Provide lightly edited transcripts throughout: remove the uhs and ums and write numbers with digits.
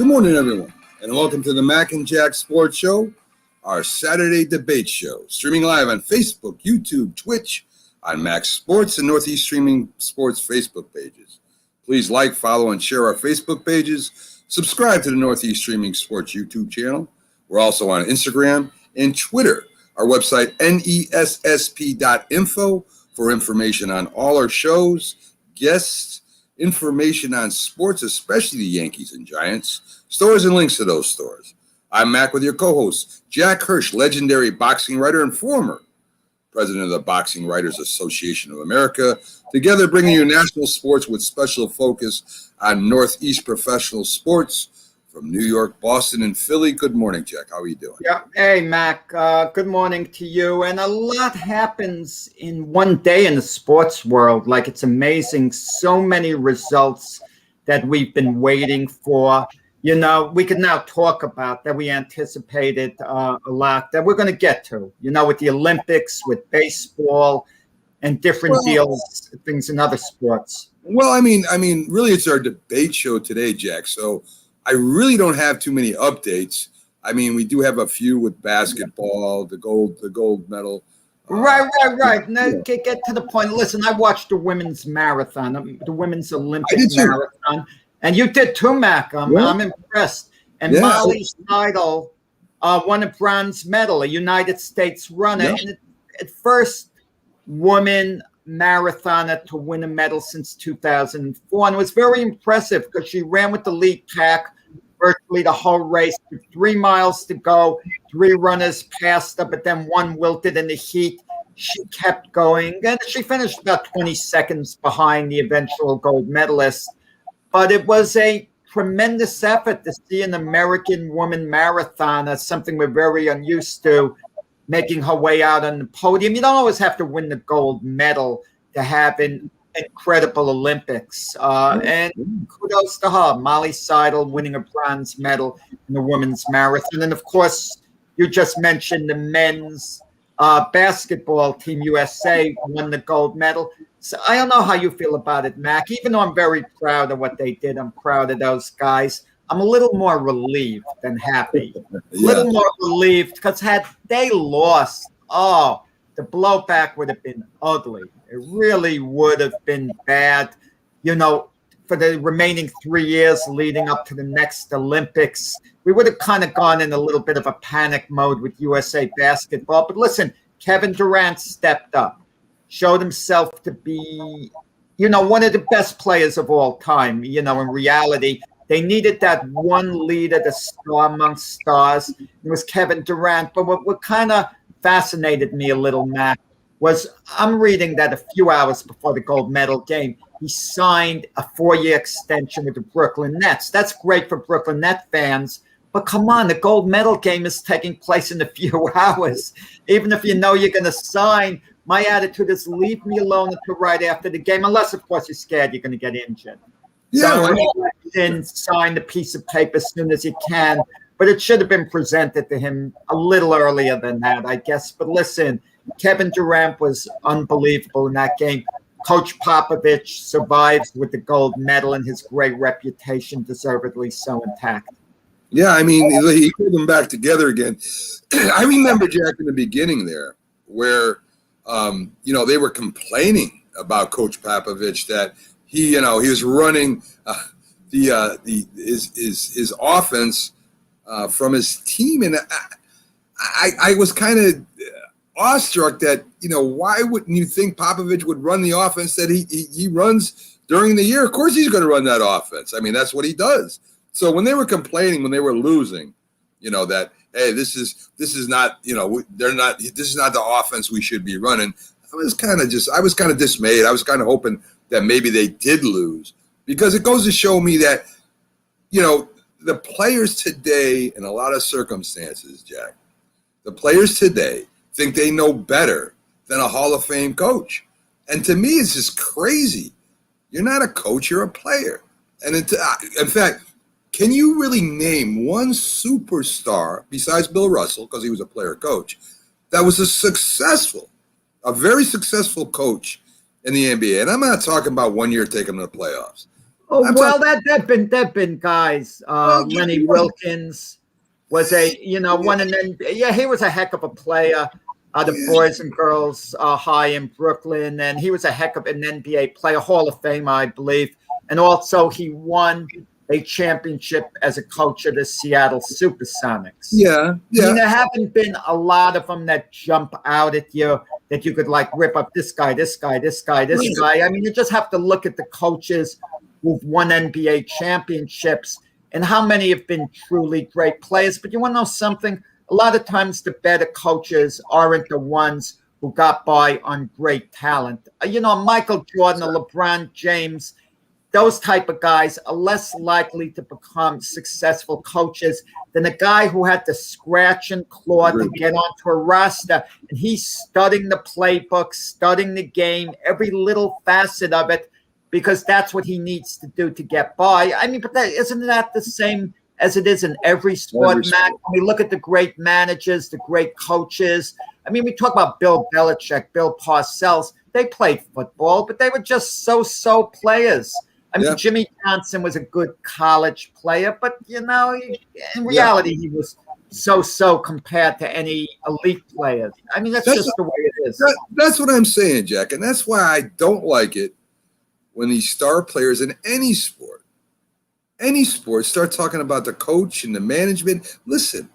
Good morning, everyone, and welcome to the Mac and Jack Sports Show, our Saturday debate show, streaming live on Facebook, YouTube, Twitch, on Mac Sports and Northeast Streaming Sports Facebook pages. Please like, follow, and share our Facebook pages. Subscribe to the Northeast Streaming Sports YouTube channel. We're also on Instagram and Twitter. Our website, nessp.info, for information on all our shows, guests, information on sports, especially the Yankees and Giants, stores and links to those stores. I'm Mac with your co-host, Jack Hirsch, legendary boxing writer and former president of the Boxing Writers Association of America, together bringing you national sports with special focus on Northeast professional sports from New York, Boston, and Philly. Good morning, Jack. How are you doing? Yeah. Hey, Mac. Good morning to you. And a lot happens in one day in the sports world. Like, it's amazing. So many results that we've been waiting for. You know, we can now talk about that we anticipated a lot that we're going to get to, you know, with the Olympics, with baseball, and different deals, things in other sports. Well, I mean, really, it's our debate show today, Jack. So I really don't have too many updates. I mean, we do have a few with basketball, the gold medal. Right. Now, get to the point. Listen, I watched the women's marathon, the women's Olympic marathon, and you did too, Mac. I'm impressed. And Molly Seidel won a bronze medal, a United States runner, and at first woman marathoner to win a medal since 2004, and it was very impressive because she ran with the lead pack virtually the whole race. 3 miles to go, 3 runners passed her, but then one wilted in the heat. She kept going, and she finished about 20 seconds behind the eventual gold medalist. But it was a tremendous effort to see an American woman marathoner, something we're very unused to, making her way out on the podium. You don't always have to win the gold medal to have an incredible Olympics. And kudos to her, Molly Seidel winning a bronze medal in the women's marathon. And of course, you just mentioned the men's basketball team, USA, won the gold medal. So I don't know how you feel about it, Mac. Even though I'm very proud of what they did, I'm proud of those guys. I'm a little more relieved than happy. A little more relieved because had they lost, the blowback would have been ugly. It really would have been bad, you know, for the remaining 3 years leading up to the next Olympics. We would have kind of gone in a little bit of a panic mode with USA basketball. But listen, Kevin Durant stepped up, showed himself to be, you know, one of the best players of all time. You know, in reality, they needed that one leader, the star amongst stars. It was Kevin Durant. But what kind of fascinated me a little, Matt, was I'm reading that a few hours before the gold medal game, he signed a 4-year extension with the Brooklyn Nets. That's great for Brooklyn Net fans. But come on, the gold medal game is taking place in a few hours. Even if you know you're going to sign, my attitude is leave me alone until right after the game, unless, of course, you're scared you're going to get injured. So then sign the piece of paper as soon as you can. But it should have been presented to him a little earlier than that, I guess. But listen, Kevin Durant was unbelievable in that game. Coach Popovich survives with the gold medal, and his great reputation, deservedly so, intact. Yeah, I mean, he pulled them back together again. I remember, Jack, in the beginning there, where, you know, they were complaining about Coach Popovich that he was running his offense from his team, and I was kind of awestruck that, you know, why wouldn't you think Popovich would run the offense that he runs during the year? Of course he's going to run that offense. I mean, that's what he does. So when they were complaining, when they were losing, you know, that, hey, this is not, you know, this is not the offense we should be running. I was kind of dismayed. I was kind of hoping that maybe they did lose, because it goes to show me that, you know, the players today, in a lot of circumstances, Jack, the players today think they know better than a Hall of Fame coach. And to me, it's just crazy. You're not a coach, you're a player. And in fact, can you really name one superstar besides Bill Russell, because he was a player coach, that was a very successful coach in the NBA? And I'm not talking about 1 year taking them to the playoffs. Oh, well, there've been guys. Lenny Wilkins was one, and then he was a heck of a player. The Boys and Girls High in Brooklyn, and he was a heck of an NBA player, Hall of Fame, I believe, and also he won a championship as a coach of the Seattle Supersonics. Yeah. I mean, there haven't been a lot of them that jump out at you that you could like rip up this guy. I mean, you just have to look at the coaches who've won NBA championships and how many have been truly great players. But you want to know something? A lot of times the better coaches aren't the ones who got by on great talent. Michael Jordan or LeBron James, those type of guys are less likely to become successful coaches than a guy who had to scratch and claw to get onto a roster. And he's studying the playbook, studying the game, every little facet of it, because that's what he needs to do to get by. I mean, but isn't that the same as it is in every sport, Matt? When we look at the great managers, the great coaches, I mean, we talk about Bill Belichick, Bill Parcells. They played football, but they were just so-so players. I mean, Jimmy Johnson was a good college player, but, in reality, he was so compared to any elite players. I mean, that's just the way it is. That's what I'm saying, Jack, and that's why I don't like it when these star players in any sport start talking about the coach and the management. Listen,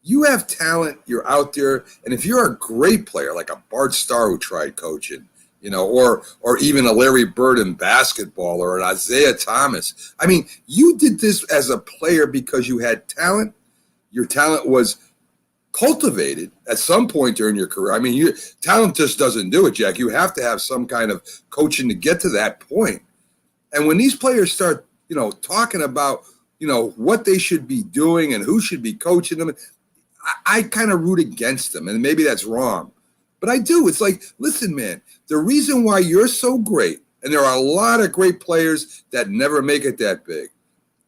you have talent, you're out there, and if you're a great player like a Bart Starr who tried coaching, or even a Larry Bird in basketball or an Isaiah Thomas. I mean, you did this as a player because you had talent. Your talent was cultivated at some point during your career. I mean, talent just doesn't do it, Jack. You have to have some kind of coaching to get to that point. And when these players start, talking about, what they should be doing and who should be coaching them, I kind of root against them. And maybe that's wrong. But I do. It's like, listen, man, the reason why you're so great, and there are a lot of great players that never make it that big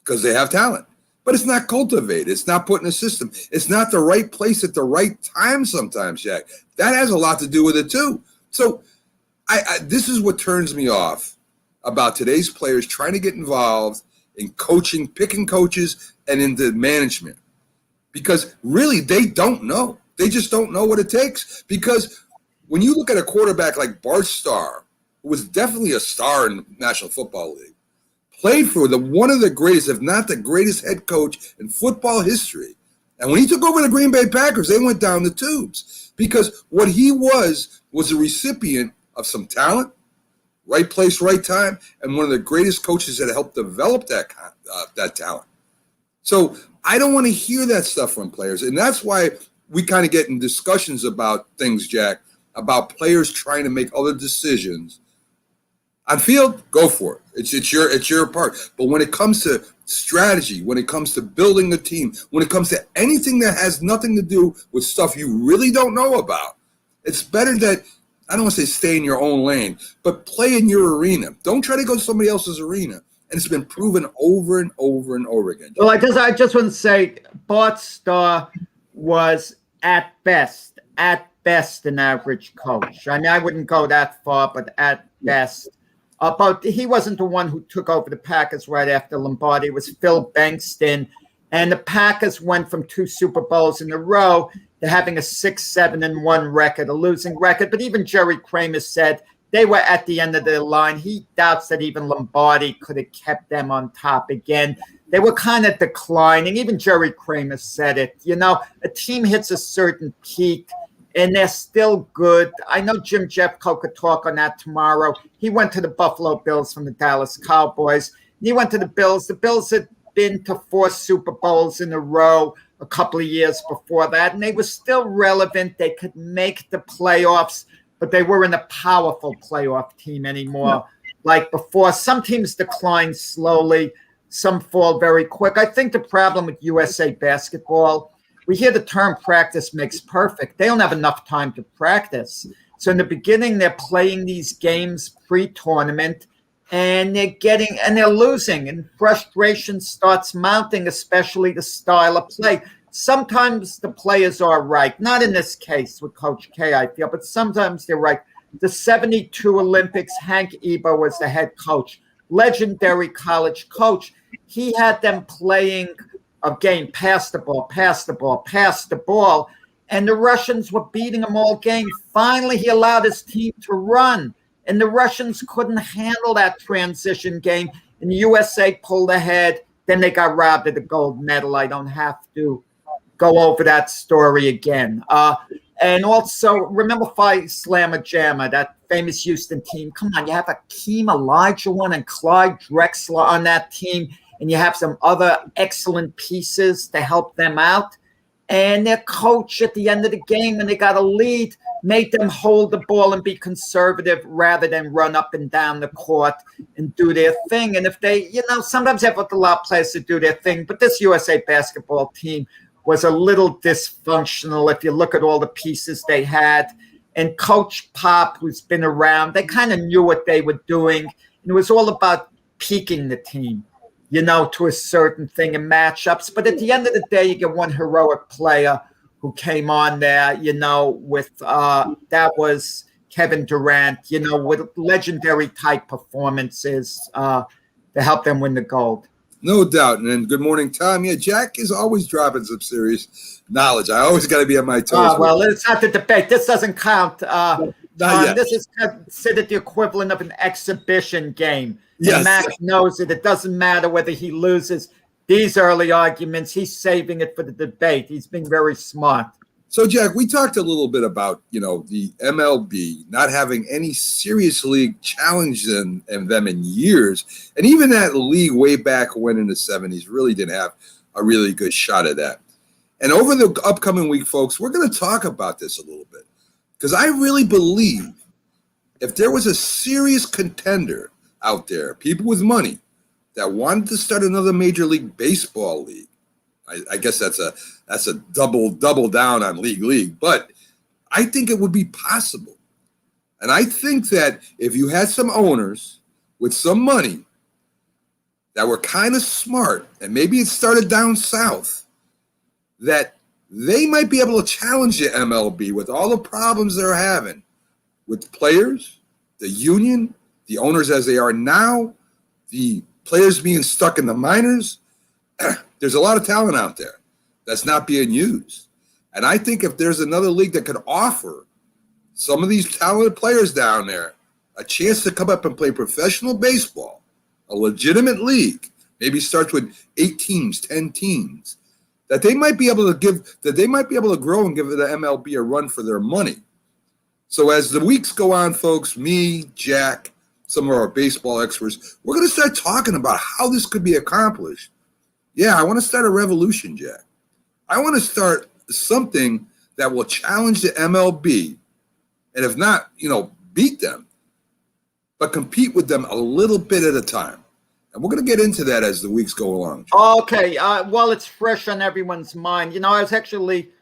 because they have talent, but it's not cultivated. It's not put in a system. It's not the right place at the right time sometimes, Jack. That has a lot to do with it too. So this is what turns me off about today's players trying to get involved in coaching, picking coaches, and into management. Because really, they don't know. They just don't know what it takes. Because when you look at a quarterback like Bart Starr, who was definitely a star in the National Football League, played for one of the greatest, if not the greatest head coach in football history. And when he took over the Green Bay Packers, they went down the tubes. Because what he was a recipient of some talent, right place, right time, and one of the greatest coaches that helped develop that talent. So I don't want to hear that stuff from players. And that's why we kind of get in discussions about things, Jack, about players trying to make other decisions. On field, go for it. It's your part. But when it comes to strategy, when it comes to building a team, when it comes to anything that has nothing to do with stuff you really don't know about, it's better that, I don't want to say stay in your own lane, but play in your arena. Don't try to go to somebody else's arena. And it's been proven over and over and over again. Well, I just want to say Bart Starr was at best an average coach. I mean, I wouldn't go that far, but at best. But he wasn't the one who took over the Packers right after Lombardi. It was Phil Bankston. And the Packers went from 2 Super Bowls in a row to having a 6-7-1 record, a losing record. But even Jerry Kramer said they were at the end of their line. He doubts that even Lombardi could have kept them on top again. They were kind of declining. Even Jerry Kramer said it. A team hits a certain peak, and they're still good. I know Jim Jeffcoat could talk on that tomorrow. He went to the Buffalo Bills from the Dallas Cowboys. He went to the Bills. The Bills had been to 4 Super Bowls in a row a couple of years before that, and they were still relevant. They could make the playoffs, but they weren't a powerful playoff team anymore like before. Some teams decline slowly. Some fall very quick. I think the problem with USA basketball, we hear the term practice makes perfect. They don't have enough time to practice. So in the beginning, they're playing these games pre-tournament, and they're losing, and frustration starts mounting, especially the style of play. Sometimes the players are right. Not in this case with Coach K, I feel, but sometimes they're right. The 72 Olympics, Hank Ebo was the head coach. legendary college coach. He had them playing a game, pass the ball, pass the ball, pass the ball, and the Russians were beating them all game. Finally, he allowed his team to run, and the Russians couldn't handle that transition game, and the USA pulled ahead. Then they got robbed of the gold medal. I don't have to go over that story again. And also, remember Phi Slamma Jamma, that famous Houston team? Come on, you have Akeem Olajuwon and Clyde Drexler on that team, and you have some other excellent pieces to help them out. And their coach at the end of the game, when they got a lead, made them hold the ball and be conservative rather than run up and down the court and do their thing. And if they, sometimes they have a lot of players to do their thing, but this USA basketball team was a little dysfunctional if you look at all the pieces they had. And Coach Pop, who's been around, they kind of knew what they were doing. And it was all about peaking the team, to a certain thing in matchups. But at the end of the day, you get one heroic player who came on there, with that was Kevin Durant, with legendary type performances to help them win the gold. No doubt. And then good morning, Tom. Yeah, Jack is always dropping some serious knowledge. I always got to be on my toes. Well, it's not the debate. This doesn't count. This is considered the equivalent of an exhibition game. Yes. Max knows it. It doesn't matter whether he loses these early arguments. He's saving it for the debate. He's being very smart. So, Jack, we talked a little bit about, the MLB not having any serious league challenge them in years. And even that league way back when in the 70s really didn't have a really good shot at that. And over the upcoming week, folks, we're going to talk about this a little bit. Because I really believe if there was a serious contender out there, people with money, that wanted to start another Major League Baseball league, I guess that's a double down on league, but I think it would be possible. And I think that if you had some owners with some money that were kind of smart, and maybe it started down south, that they might be able to challenge the MLB with all the problems they're having with the players, the union, the owners as they are now, the players being stuck in the minors. There's a lot of talent out there that's not being used. And I think if there's another league that could offer some of these talented players down there a chance to come up and play professional baseball, a legitimate league, maybe starts with 8 teams, 10 teams, that they might be able to grow and give the MLB a run for their money. So as the weeks go on, folks, me, Jack, some of our baseball experts, we're going to start talking about how this could be accomplished. Yeah, I want to start a revolution, Jack. I want to start something that will challenge the MLB, and if not, beat them, but compete with them a little bit at a time. And we're going to get into that as the weeks go along, Jack. Okay, well, it's fresh on everyone's mind. I was actually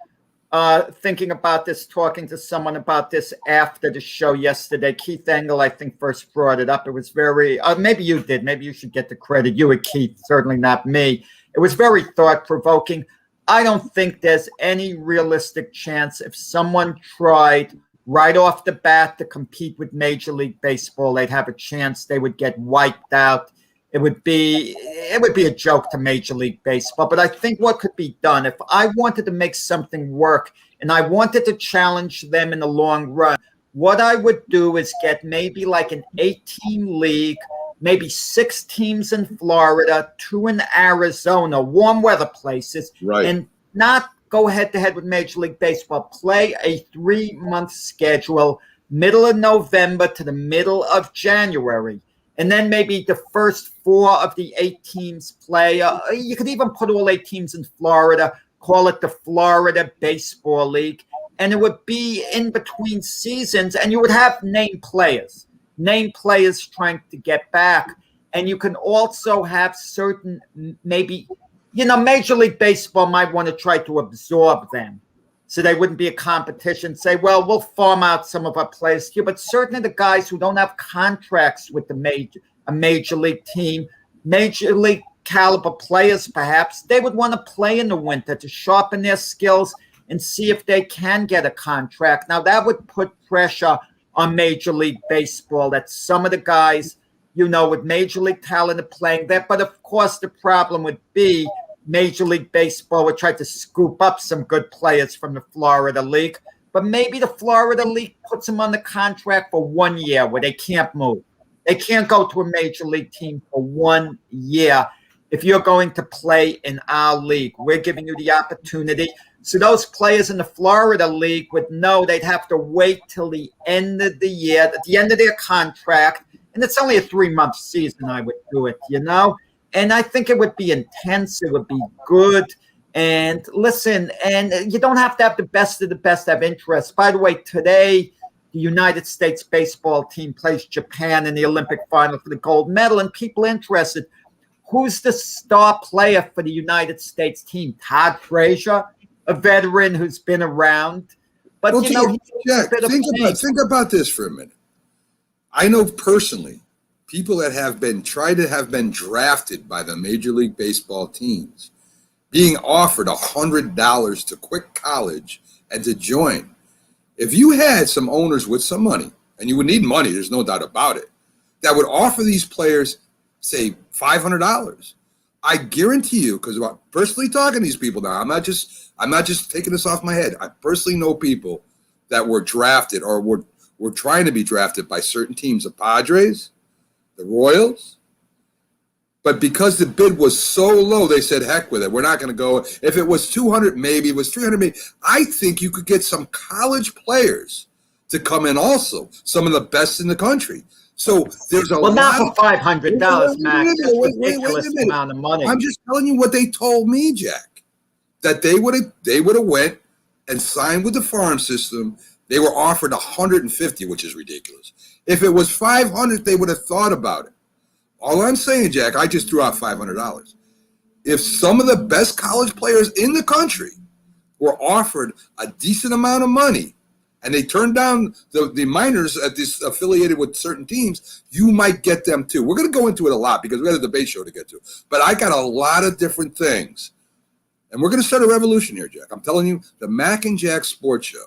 thinking about this, talking to someone about this after the show yesterday. Keith Engel, I think, first brought it up. It was very, maybe you did. Maybe you should get the credit. You and Keith, certainly not me. It was very thought-provoking. I don't think there's any realistic chance if someone tried right off the bat to compete with Major League Baseball, they'd have a chance. They would get wiped out. It would be a joke to Major League Baseball. But I think what could be done, if I wanted to make something work and I wanted to challenge them in the long run, what I would do is get maybe like an 8-team league, maybe 6 teams in Florida, 2 in Arizona, warm weather places, right, and not go head-to-head with Major League Baseball. Play a 3-month schedule, middle of November to the middle of January. And then maybe the first 4 of the 8 teams play. You could even put all 8 teams in Florida, call it the Florida Baseball League, and it would be in between seasons, and you would have named players trying to get back. And you can also have certain, maybe, Major League Baseball might want to try to absorb them so they wouldn't be a competition. Say, well, we'll farm out some of our players here, but certainly the guys who don't have contracts with a major league team, major league caliber players, perhaps, they would want to play in the winter to sharpen their skills and see if they can get a contract. Now, that would put pressure on Major League Baseball that some of the guys with Major League talent playing there. But of course, the problem would be Major League Baseball would try to scoop up some good players from the Florida League. But maybe the Florida League puts them on the contract for 1 year where they can't move. They can't go to a Major League team for 1 year. If you're going to play in our league, we're giving you the opportunity. So those players in the Florida League would know they'd have to wait till the end of the year, at the end of their contract. And it's only a 3-month season, I would do it, And I think it would be intense. It would be good. And listen, and you don't have to have the best of the best have interest. By the way, today, the United States baseball team plays Japan in the Olympic final for the gold medal, and people interested. Who's the star player for the United States team? Todd Frazier, a veteran who's been around. But, Jack, think about this for a minute. I know personally people that have been drafted by the Major League Baseball teams being offered $100 to quit college and to join. If you had some owners with some money, and you would need money, there's no doubt about it, that would offer these players, say, $500, I guarantee you, because I'm personally talking to these people now, I'm not just taking this off my head. I personally know people that were drafted or were trying to be drafted by certain teams, the Padres, the Royals. But because the bid was so low, they said, heck with it. We're not going to go. If it was 200, maybe it was 300, maybe. I think you could get some college players to come in also, some of the best in the country. So there's a lot. Not for $500, Max. That's a ridiculous amount of money. I'm just telling you what they told me, Jack, that they would have went and signed with the farm system. They were offered 150, which is ridiculous. If it was 500, they would have thought about it. All I'm saying, Jack, I just threw out $500. If some of the best college players in the country were offered a decent amount of money and they turned down the minors at this affiliated with certain teams, you might get them too. We're going to go into it a lot because we got a debate show to get to. But I got a lot of different things. And we're going to start a revolution here, Jack. I'm telling you, the Mac and Jack Sports Show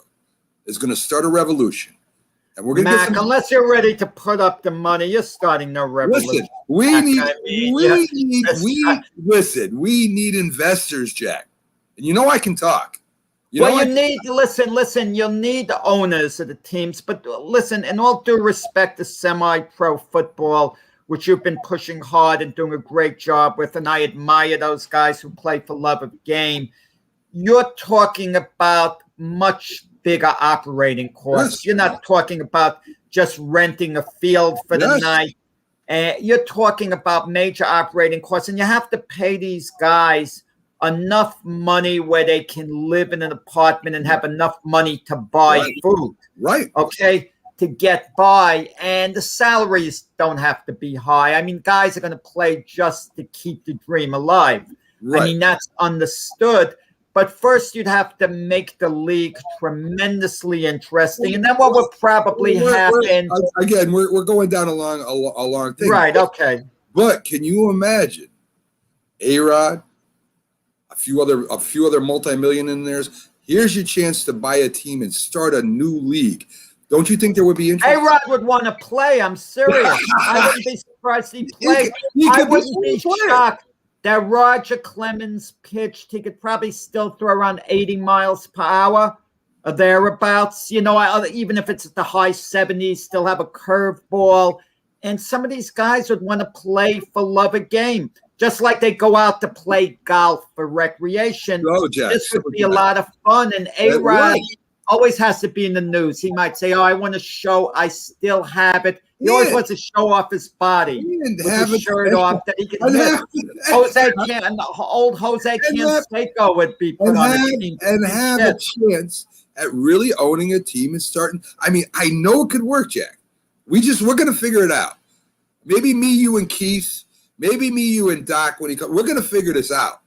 is going to start a revolution. And we're going to Mac, unless you're ready to put up the money, you're starting no revolution. Listen, we need investors, Jack. And I can talk. You'll need the owners of the teams. But listen, in all due respect to semi-pro football, which you've been pushing hard and doing a great job with, and I admire those guys who play for love of game, you're talking about much bigger operating costs. Yes. You're not talking about just renting a field for the night. You're talking about major operating costs, and you have to pay these guys enough money where they can live in an apartment and have enough money to buy food. Right. Okay. To get by. And the salaries don't have to be high. I mean, guys are going to play just to keep the dream alive. Right. I mean, that's understood. But first, you'd have to make the league tremendously interesting, and then what would probably happen? Again, we're going down a long thing, right? Okay. But can you imagine A-Rod, a few other multimillionaires? Here's your chance to buy a team and start a new league. Don't you think there would be interest? A-Rod would want to play. I'm serious. I wouldn't be surprised he played. I wouldn't be shocked that Roger Clemens pitched. He could probably still throw around 80 miles per hour or thereabouts. Even if it's at the high 70s, still have a curveball. And some of these guys would want to play for love of game, just like they go out to play golf for recreation. This would be a lot of fun. And A-Rod always has to be in the news. He might say, I want to show I still have it. He always wants to show off his body with his shirt off that he can hit. Old Jose Canseco would be put on a team. And have a chance at really owning a team and starting. I mean, I know it could work, Jack. We're going to figure it out. Maybe me, you, and Keith. Maybe me, you, and Doc when he comes. We're going to figure this out.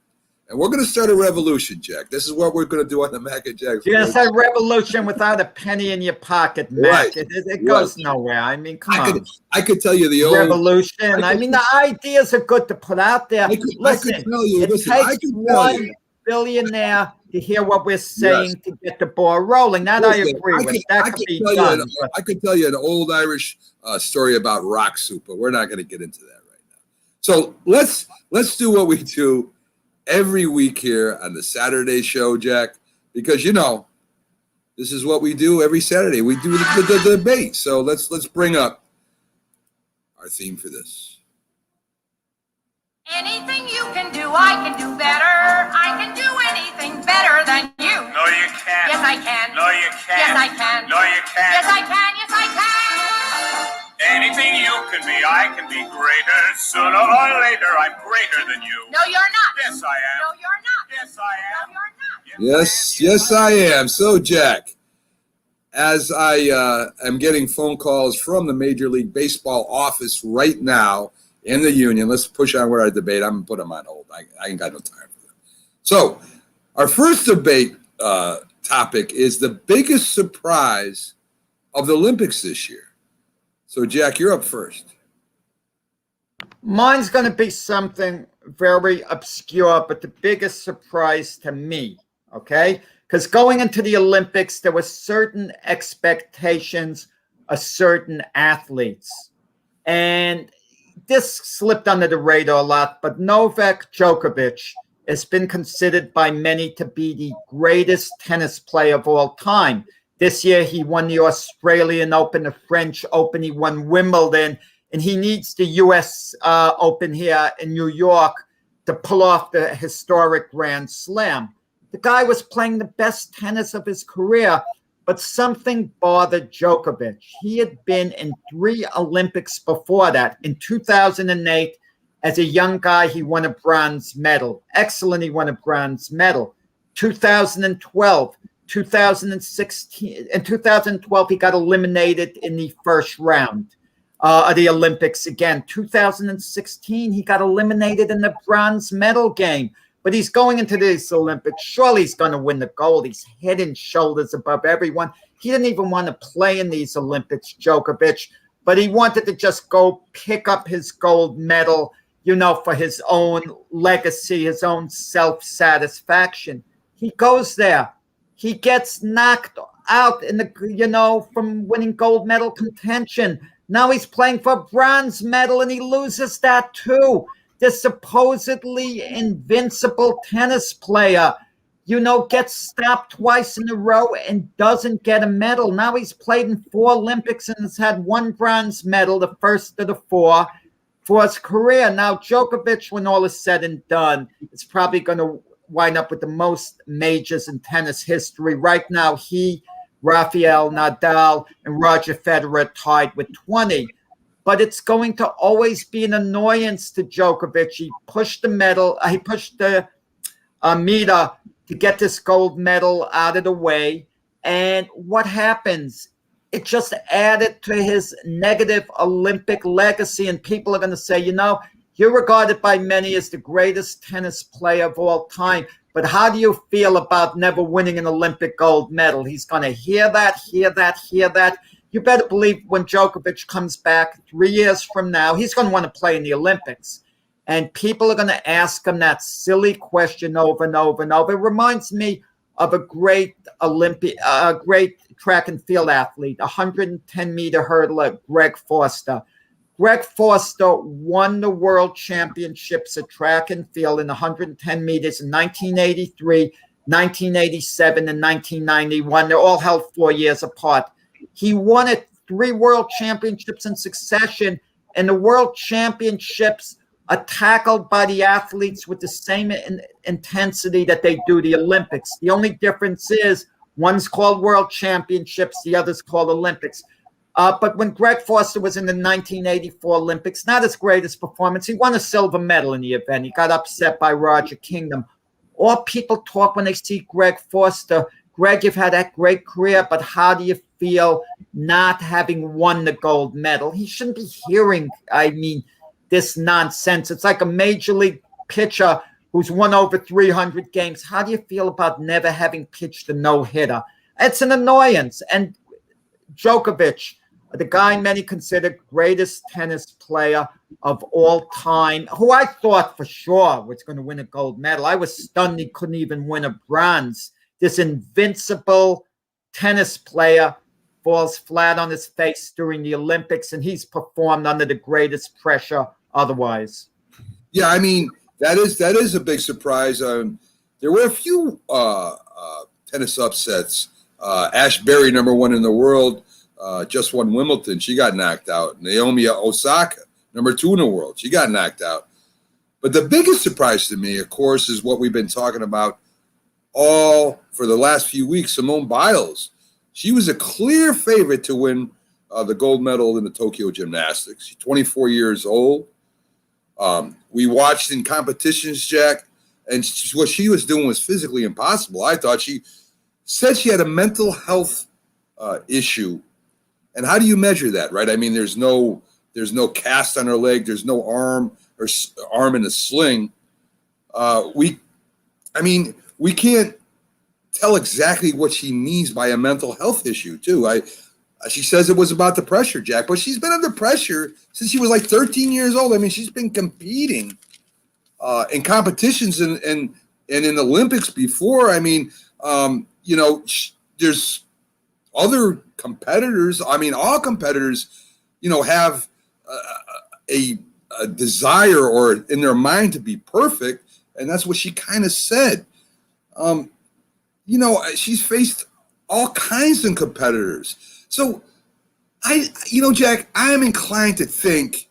And we're going to start a revolution, Jack. This is what we're going to do on the Mac and Jack. You're going to start a revolution without a penny in your pocket, Mac. Right. It goes nowhere. I mean, come on. I could tell you the revolution. I mean, the ideas are good to put out there. It takes one billionaire to hear what we're saying to get the ball rolling. That I agree with. That could be done. I could tell you an old Irish story about rock soup, but we're not going to get into that right now. So let's do what we do every week here on the Saturday show, Jack, because this is what we do every Saturday. We do the debate. So let's bring up our theme for this. Anything you can do, I can do better. I can do anything better than you. No, you can't. Yes, I can. No, you can't. Yes, I can. No, you can't. Yes, I can. Yes, I can. Anything you can be, I can be greater. Sooner or later, I'm greater than you. No, you're not. Yes, I am. No, you're not. Yes, I am. No, you're not. Yes, I am. So, Jack, as I am getting phone calls from the Major League Baseball office right now in the union, let's push on with our debate. I'm going to put them on hold. I ain't got no time for them. So, our first debate topic is the biggest surprise of the Olympics this year. So, Jack, you're up first. Mine's going to be something very obscure, but the biggest surprise to me, okay? Because going into the Olympics, there were certain expectations of certain athletes. And this slipped under the radar a lot, but Novak Djokovic has been considered by many to be the greatest tennis player of all time. This year, he won the Australian Open, the French Open, he won Wimbledon, and he needs the U.S. Open here in New York to pull off the historic Grand Slam. The guy was playing the best tennis of his career, but something bothered Djokovic. He had been in 3 Olympics before that. In 2008, as a young guy, he won a bronze medal. Excellent, he won a bronze medal. 2012, 2016, in 2012, he got eliminated in the first round of the Olympics again. 2016, he got eliminated in the bronze medal game. But he's going into this Olympics. Surely he's going to win the gold. He's head and shoulders above everyone. He didn't even want to play in these Olympics, Djokovic, but he wanted to just go pick up his gold medal, for his own legacy, his own self-satisfaction. He goes there. He gets knocked out in the, from winning gold medal contention. Now he's playing for bronze medal and he loses that too. This supposedly invincible tennis player, gets stopped twice in a row and doesn't get a medal. Now he's played in 4 Olympics and has had 1 bronze medal, the first of the 4, for his career. Now, Djokovic, when all is said and done, is probably going to wind up with the most majors in tennis history. Right now, he, Rafael Nadal, and Roger Federer are tied with 20. But it's going to always be an annoyance to Djokovic. He pushed the meter to get this gold medal out of the way. And what happens? It just added to his negative Olympic legacy. And people are going to say, you're regarded by many as the greatest tennis player of all time. But how do you feel about never winning an Olympic gold medal? He's going to hear that. You better believe when Djokovic comes back 3 years from now, he's going to want to play in the Olympics. And people are going to ask him that silly question over and over and over. It reminds me of a great great track and field athlete, 110-meter hurdler, Greg Foster. Greg Foster won the world championships at track and field in 110 meters in 1983, 1987, and 1991. They're all held 4 years apart. He won 3 world championships in succession, and the world championships are tackled by the athletes with the same intensity that they do the Olympics. The only difference is one's called world championships, the other's called Olympics. But when Greg Foster was in the 1984 Olympics, not his greatest performance, he won a silver medal in the event. He got upset by Roger Kingdom. All people talk when they see Greg Foster. Greg, you've had that great career, but how do you feel not having won the gold medal? He shouldn't be hearing, this nonsense. It's like a major league pitcher who's won over 300 games. How do you feel about never having pitched a no-hitter? It's an annoyance. And Djokovic, the guy many consider greatest tennis player of all time, who I thought for sure was going to win a gold medal. I was stunned he couldn't even win a bronze. This invincible tennis player falls flat on his face during the Olympics, and he's performed under the greatest pressure otherwise. Yeah, I mean, that is a big surprise. There were a few tennis upsets. Ash Berry, #1 in the world, just won Wimbledon. She got knocked out. Naomi Osaka, #2 in the world. She got knocked out. But the biggest surprise to me, of course, is what we've been talking about all for the last few weeks, Simone Biles. She was a clear favorite to win the gold medal in the Tokyo Gymnastics. She's 24 years old. We watched in competitions, Jack, and what she was doing was physically impossible. I thought she said she had a mental health issue. And how do you measure that, right? I mean, there's no cast on her leg. There's no arm in a sling. We can't tell exactly what she means by a mental health issue, too. She says it was about the pressure, Jack, but she's been under pressure since she was like 13 years old. I mean, she's been competing in competitions and in Olympics before. I mean, there's other competitors. I mean, all competitors, have a desire or in their mind to be perfect, and that's what she kind of said. She's faced all kinds of competitors. So Jack, I am inclined to think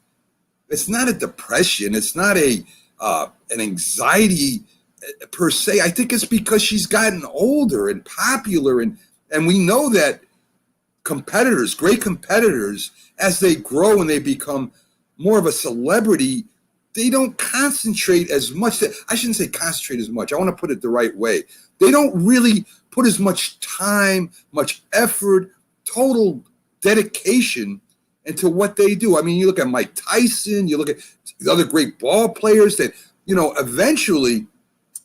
it's not a depression. It's not an anxiety per se. I think it's because she's gotten older and popular. And we know that competitors, great competitors, as they grow and they become more of a celebrity, they don't concentrate as much. I shouldn't say concentrate as much. I want to put it the right way. They don't really put as much time, much effort, total dedication into what they do. I mean, you look at Mike Tyson, you look at the other great ball players that, eventually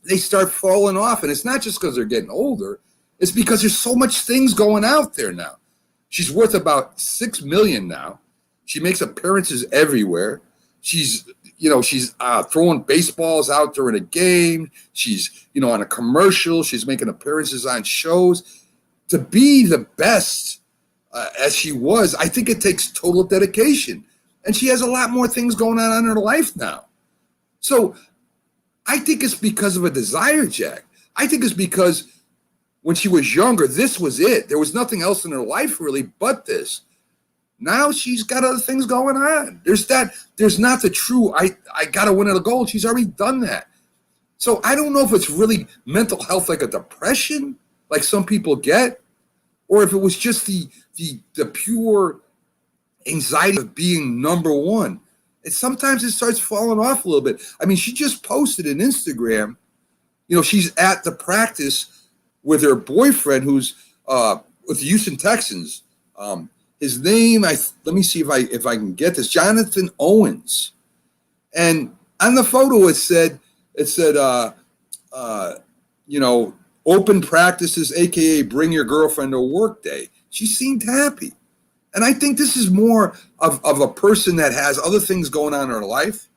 they start falling off. And it's not just because they're getting older. It's because there's so much things going out there now. She's worth about $6 million now. She makes appearances everywhere. She's throwing baseballs out during a game. She's, on a commercial. She's making appearances on shows. To be the best as she was, I think it takes total dedication. And she has a lot more things going on in her life now. So I think it's because of a desire, Jack. I think it's because when she was younger, this was it. There was nothing else in her life really but this. Now she's got other things going on. There's not the true, I got to win at a gold. She's already done that. So I don't know if it's really mental health like a depression, like some people get, or if it was just the pure anxiety of being #1. Sometimes it starts falling off a little bit. I mean, she just posted an Instagram. She's at the practice with her boyfriend who's with the Houston Texans. His name, let me see if I can get this, Jonathan Owens. And on the photo it said, open practices, aka bring your girlfriend to work day. She seemed happy. And I think this is more of a person that has other things going on in her life,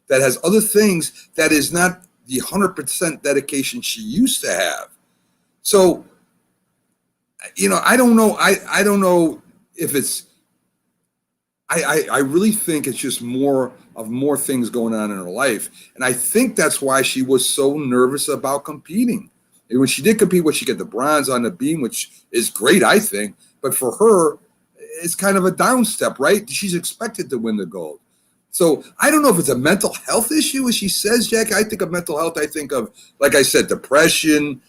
that has other things that is not the 100% dedication she used to have. So, I don't know. I don't know if it's, I really think it's just more things going on in her life. And I think that's why she was so nervous about competing. And when she did compete, she got the bronze on the beam, which is great, I think. But for her, it's kind of a down step, right? She's expected to win the gold. So I don't know if it's a mental health issue, as she says, Jack. I think of mental health. I think of, like I said, depression,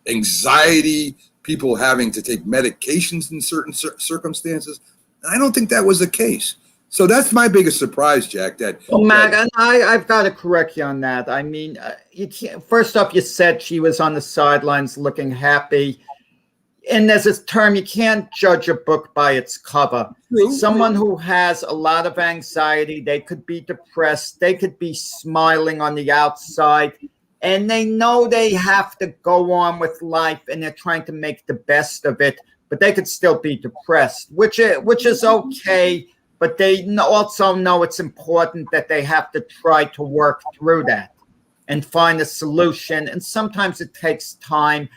anxiety, people having to take medications in certain circumstances. And I don't think that was the case. So that's my biggest surprise, Jack. Matt, and I've got to correct you on that. I mean, you can't. First up, you said she was on the sidelines looking happy. And there's this term, you can't judge a book by its cover. True. Someone who has a lot of anxiety, they could be depressed, they could be smiling on the outside, and they know they have to go on with life, and they're trying to make the best of it. but they could still be depressed, which is okay. But they also know it's important that they have to try to work through that and find a solution. And sometimes it takes time.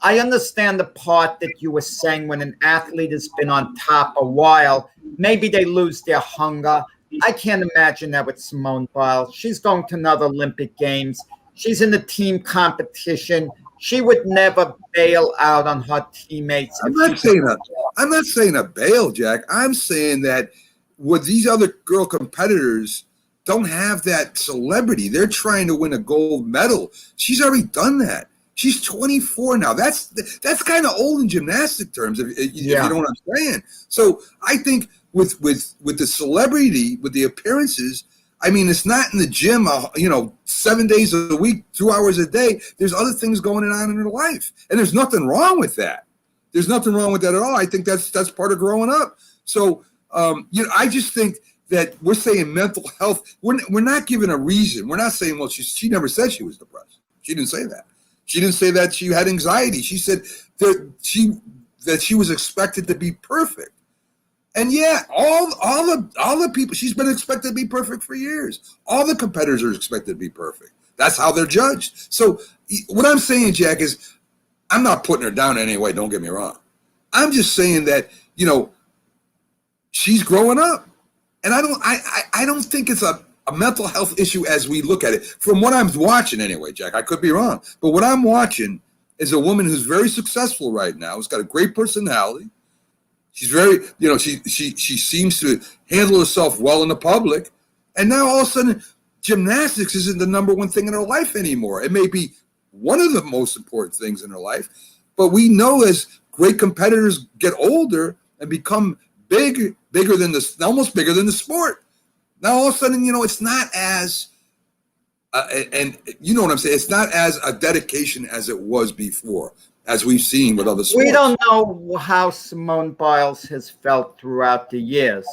I understand the part that you were saying when an athlete has been on top a while, maybe they lose their hunger. I can't imagine that with Simone Biles. She's going to another Olympic Games. She's in the team competition. She would never bail out on her teammates. I'm not saying a bail, Jack. I'm saying that with these other girl competitors don't have that celebrity. They're trying to win a gold medal. She's already done that. She's 24 now. That's kind of old in gymnastic terms, if you know what I'm saying. So I think with the celebrity, with the appearances, I mean, it's not in the gym, 7 days a week, 2 hours a day. There's other things going on in her life, and there's nothing wrong with that. There's nothing wrong with that at all. I think that's part of growing up. So I just think that we're saying mental health. We're not giving a reason. We're not saying, well, she never said she was depressed. She didn't say that. She didn't say that she had anxiety. She said that she was expected to be perfect. And yeah, all the people, she's been expected to be perfect for years. All the competitors are expected to be perfect. That's how they're judged. So what I'm saying, Jack, is I'm not putting her down in any way. Don't get me wrong. I'm just saying that, she's growing up. And I don't think it's a mental health issue as we look at it. From what I'm watching anyway, Jack, I could be wrong. But what I'm watching is a woman who's very successful right now, who's got a great personality. She's very, she seems to handle herself well in the public. And now all of a sudden, gymnastics isn't the number one thing in her life anymore. It may be one of the most important things in her life. But we know as great competitors get older and become bigger than almost bigger than the sport. Now all of a sudden, it's not as, and you know what I'm saying, it's not as a dedication as it was before, as we've seen with other sports. We don't know how Simone Biles has felt throughout the years,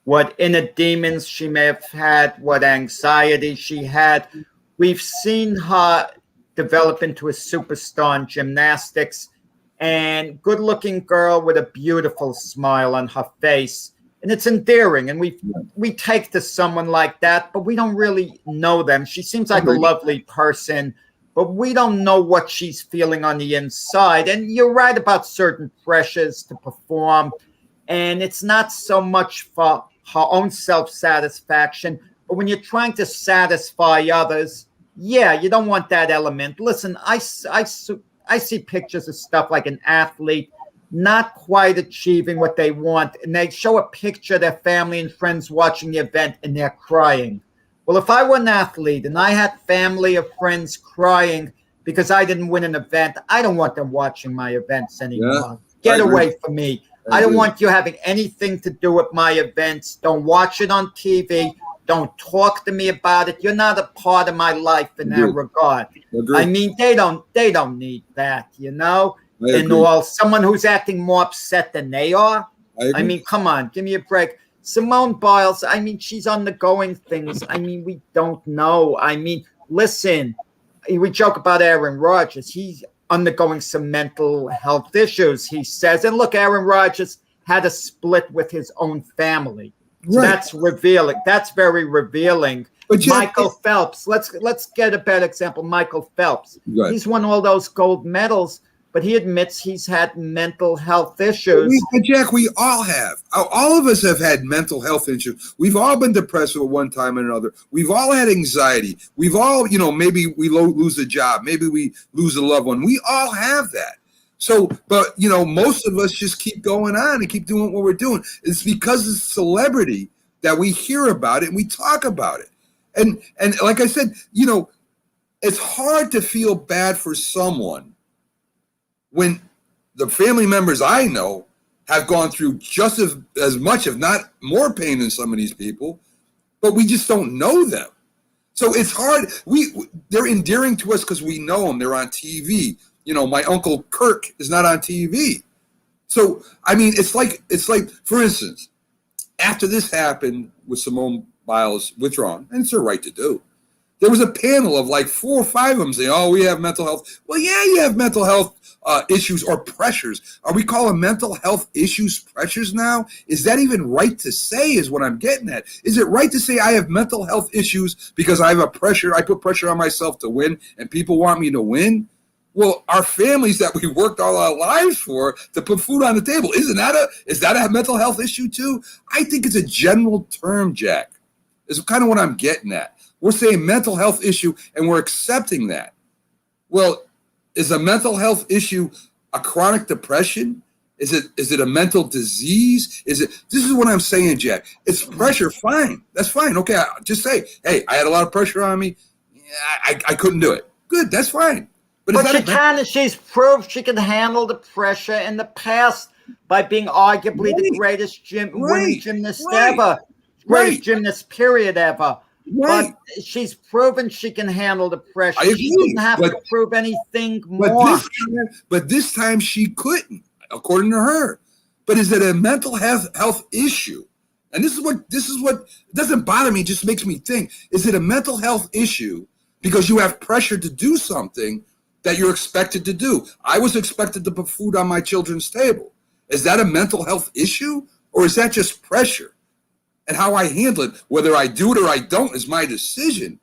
what inner demons she may have had, what anxiety she had. We've seen her develop into a superstar in gymnastics, and good-looking girl with a beautiful smile on her face. And it's endearing, and we take to someone like that, but we don't really know them. She seems like a lovely person, but we don't know what she's feeling on the inside. And you're right about certain pressures to perform, and it's not so much for her own self-satisfaction, but when you're trying to satisfy others, you don't want that element. Listen, I see pictures of stuff like an athlete not quite achieving what they want, and they show a picture of their family and friends watching the event, and they're crying. Well, if I were an athlete and I had family or friends crying because I didn't win an event, I don't want them watching my events anymore. Get away from me. I don't want you having anything to do with my events. Don't watch it on TV. Don't talk to me about it. You're not a part of my life in that regard. I mean, they don't need that, And all someone who's acting more upset than they are. I mean, come on, give me a break. Simone Biles, I mean, she's undergoing things. I mean, we don't know. I mean, listen, we joke about Aaron Rodgers. He's undergoing some mental health issues, he says. And look, Aaron Rodgers had a split with his own family. So that's revealing. That's very revealing. But Michael Phelps, let's get a better example. Michael Phelps. He's won all those gold medals, but he admits he's had mental health issues. Jack, we all have. All of us have had mental health issues. We've all been depressed at one time or another. We've all had anxiety. We've all, maybe we lose a job. Maybe we lose a loved one. We all have that. So, but, most of us just keep going on and keep doing what we're doing. It's because of celebrity that we hear about it and we talk about it. And like I said, it's hard to feel bad for someone when the family members I know have gone through just as much, if not more pain than some of these people, but we just don't know them. So it's hard. They're endearing to us because we know them. They're on TV. My Uncle Kirk is not on TV. So, I mean, it's like, for instance, after this happened with Simone Biles withdrawing, and it's her right to do, There was a panel of like 4 or 5 of them saying, "Oh, we have mental health." Well, yeah, you have mental health issues or pressures. Are we calling mental health issues pressures now? Is that even right to say? Is what I'm getting at. Is it right to say I have mental health issues because I have a pressure? I put pressure on myself to win, and people want me to win. Well, our families that we worked all our lives for to put food on the table, is that a mental health issue too? I think it's a general term, Jack. Is kind of what I'm getting at. We're saying mental health issue, and we're accepting that. Well, is a mental health issue a chronic depression? Is it a mental disease? This is what I'm saying, Jack. It's pressure, fine. That's fine. Okay, just say, hey, I had a lot of pressure on me. I couldn't do it. Good, that's fine. But she's proved she can handle the pressure in the past by being arguably the greatest women gymnast ever. Greatest gymnast period ever. Right. But she's proven she can handle the pressure. She doesn't have to prove anything more. But this time she couldn't, according to her. But is it a mental health issue? And this is what it doesn't bother me, it just makes me think. Is it a mental health issue because you have pressure to do something that you're expected to do? I was expected to put food on my children's table. Is that a mental health issue, or is that just pressure? And how I handle it, whether I do it or I don't, is my decision.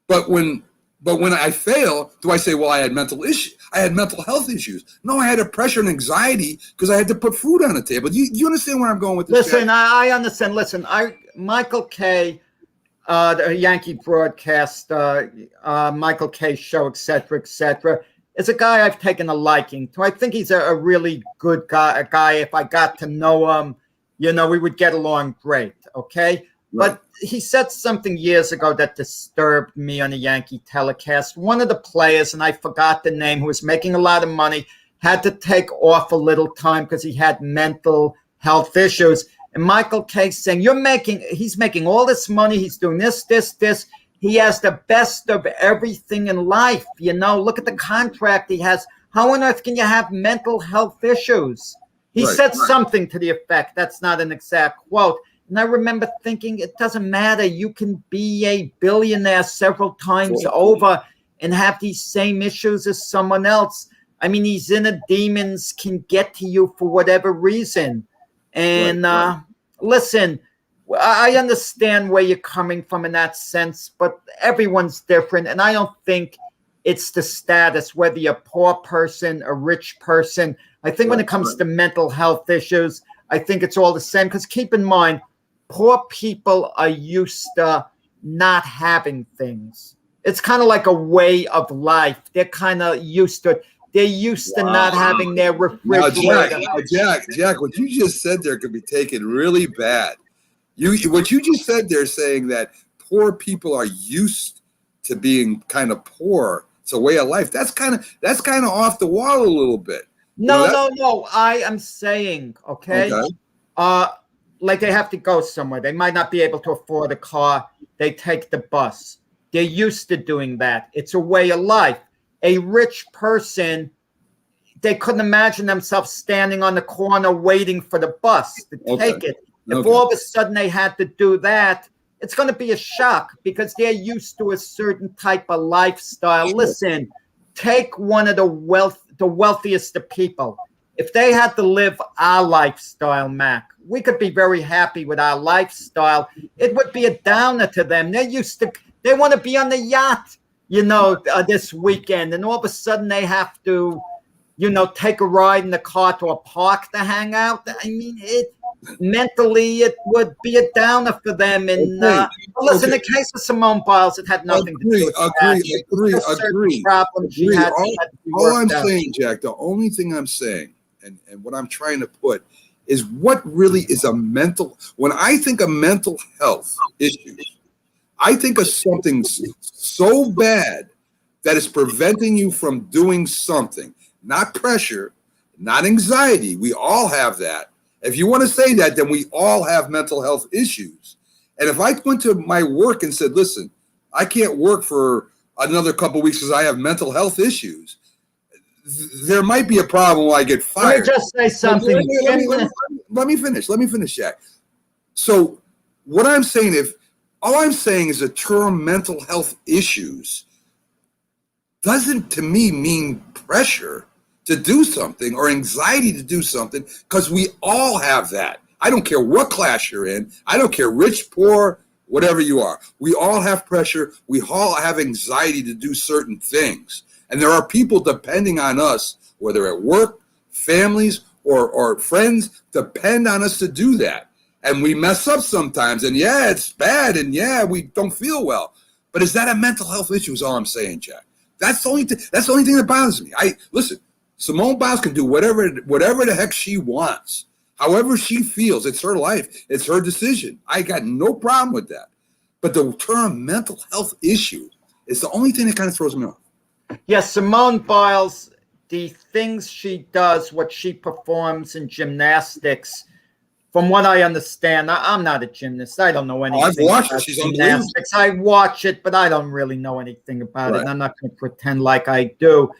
But when I fail, do I say, well, I had mental health issues? No, I had a pressure and anxiety because I had to put food on the table. Do you understand where I'm going with this? Listen, I understand. Listen, Michael Kay, the Yankee broadcast, Michael Kay show, et cetera, is a guy I've taken a liking to. I think he's a really good guy. A guy, if I got to know him, we would get along great, okay? Right. But he said something years ago that disturbed me on a Yankee telecast. One of the players, and I forgot the name, who was making a lot of money, had to take off a little time because he had mental health issues. And Michael Kay saying, he's making all this money, he's doing this. He has the best of everything in life. Look at the contract he has. How on earth can you have mental health issues? He said something to the effect. That's not an exact quote. And I remember thinking, it doesn't matter. You can be a billionaire several times over and have these same issues as someone else. I mean, these inner demons can get to you for whatever reason. And listen, I understand where you're coming from in that sense, but everyone's different. And I don't think it's the status, whether you're a poor person, a rich person. I think when it comes to mental health issues, I think it's all the same. Because keep in mind, poor people are used to not having things. It's kind of like a way of life. They're kind of used to it. They're used to not having their refrigerator. Jack, what you just said there could be taken really bad. What you just said there, saying that poor people are used to being kind of poor. It's a way of life. That's kind of off the wall a little bit. No. I am saying, okay. Like they have to go somewhere. They might not be able to afford a car. They take the bus. They're used to doing that. It's a way of life. A rich person, they couldn't imagine themselves standing on the corner waiting for the bus to take it. If all of a sudden they had to do that, it's going to be a shock because they're used to a certain type of lifestyle. Listen, take one of the wealthiest of people. If they had to live our lifestyle, Mac, we could be very happy with our lifestyle. It would be a downer to them. They want to be on the yacht, this weekend. And all of a sudden they have to, take a ride in the car to a park to hang out. I mean, mentally it would be a downer for them. And listen, in the case of Simone Biles, it had nothing to do with that. Agree. Problems she had. All I'm saying, Jack, the only thing I'm saying, and what I'm trying to put, is what really is when I think of mental health issues, I think of something so bad that is preventing you from doing something. Not pressure, not anxiety. We all have that. If you want to say that, then we all have mental health issues. And if I went to my work and said, listen, I can't work for another couple of weeks because I have mental health issues, there might be a problem when I get fired. Let me just say something. Let me finish, Jack. So what I'm saying, All I'm saying is the term mental health issues doesn't, to me, mean pressure to do something or anxiety to do something, because we all have that. I don't care what class you're in. I don't care rich, poor, whatever you are. We all have pressure. We all have anxiety to do certain things. And there are people depending on us, whether at work, families, or friends, depend on us to do that. And we mess up sometimes. And yeah, it's bad. And yeah, we don't feel well. But is that a mental health issue is all I'm saying, Jack. That's the only thing that bothers me. Listen, Simone Biles can do whatever the heck she wants. However she feels, it's her life. It's her decision. I got no problem with that. But the term mental health issue is the only thing that kind of throws me off. Yes, Simone Biles, the things she does, what she performs in gymnastics, from what I understand, I'm not a gymnast. I don't know anything. I've watched about it. She's gymnastics. I watch it, but I don't really know anything about it. And I'm not going to pretend like I do.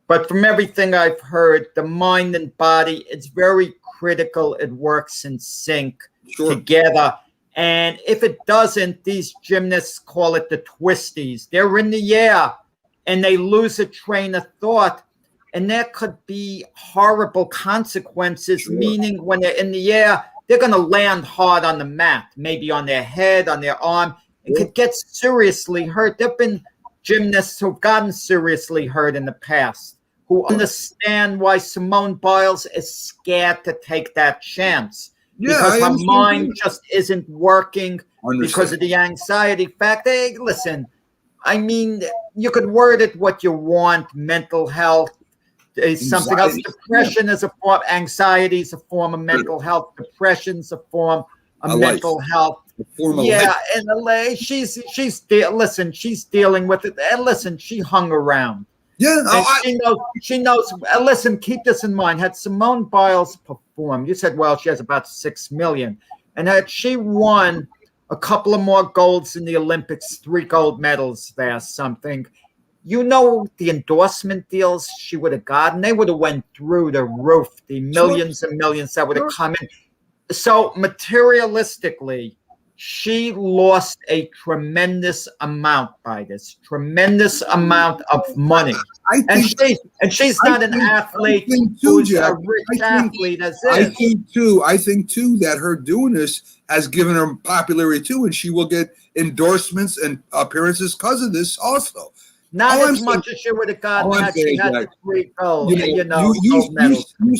But from everything I've heard, the mind and body, it's very critical. It works in sync together. And if it doesn't, these gymnasts call it the twisties. They're in the air and they lose a train of thought. And there could be horrible consequences, meaning when they're in the air, they're going to land hard on the mat, maybe on their head, on their arm, and could get seriously hurt. There have been gymnasts who've gotten seriously hurt in the past, who understand why Simone Biles is scared to take that chance. Because her mind just isn't working because of the anxiety factor. Hey, listen, I mean, you could word it what you want. Mental health is something else. Depression is a form. Anxiety is a form of mental health. Depression's a form of mental health. And she's dealing with it. And listen, she hung around. Yeah, she knows. Listen, keep this in mind. Had Simone Biles performed, you said, well, she has about 6 million, and had she won a couple of more golds in the Olympics, 3 gold medals there, something, you know, the endorsement deals she would have gotten, they would have went through the roof. The millions and millions that would have come in. So materialistically, she lost a tremendous amount by this, tremendous amount of money. She's not an athlete who's a rich athlete as is. I think too that her doing this has given her popularity too, and she will get endorsements and appearances because of this also. Not as much as she would have gotten had she had the 3 gold, gold medals. You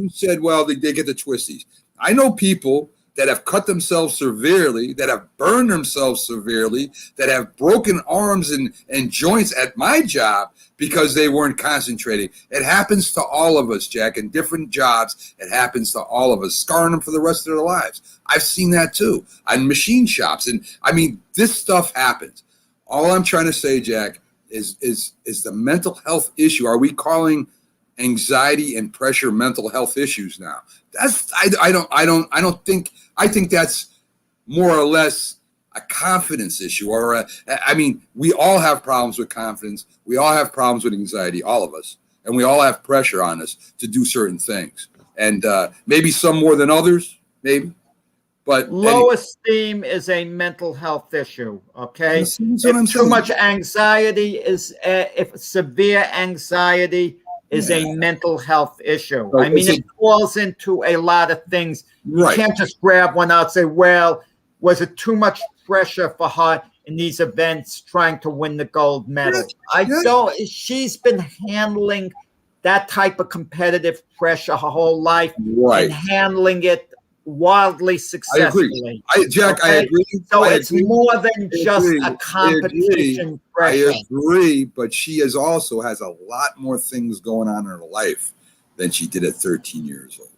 said, well, they get the twisties. I know people that have cut themselves severely, that have burned themselves severely, that have broken arms and joints at my job because they weren't concentrating. It happens to all of us, Jack, in different jobs. It happens to all of us, scarring them for the rest of their lives. I've seen that too on machine shops. And I mean, this stuff happens. All I'm trying to say, Jack, is the mental health issue. Are we calling anxiety and pressure mental health issues now? I think that's more or less a confidence issue, we all have problems with confidence. We all have problems with anxiety, all of us, and we all have pressure on us to do certain things, and maybe some more than others, maybe. But low esteem is a mental health issue. Okay, if too much anxiety is if severe anxiety is a mental health issue. So it falls into a lot of things. You can't just grab one out and say, well, was it too much pressure for her in these events trying to win the gold medal? She's been handling that type of competitive pressure her whole life and handling it wildly successfully. I agree. So it's more than just a competition pressure. I agree, but she also has a lot more things going on in her life than she did at 13 years old.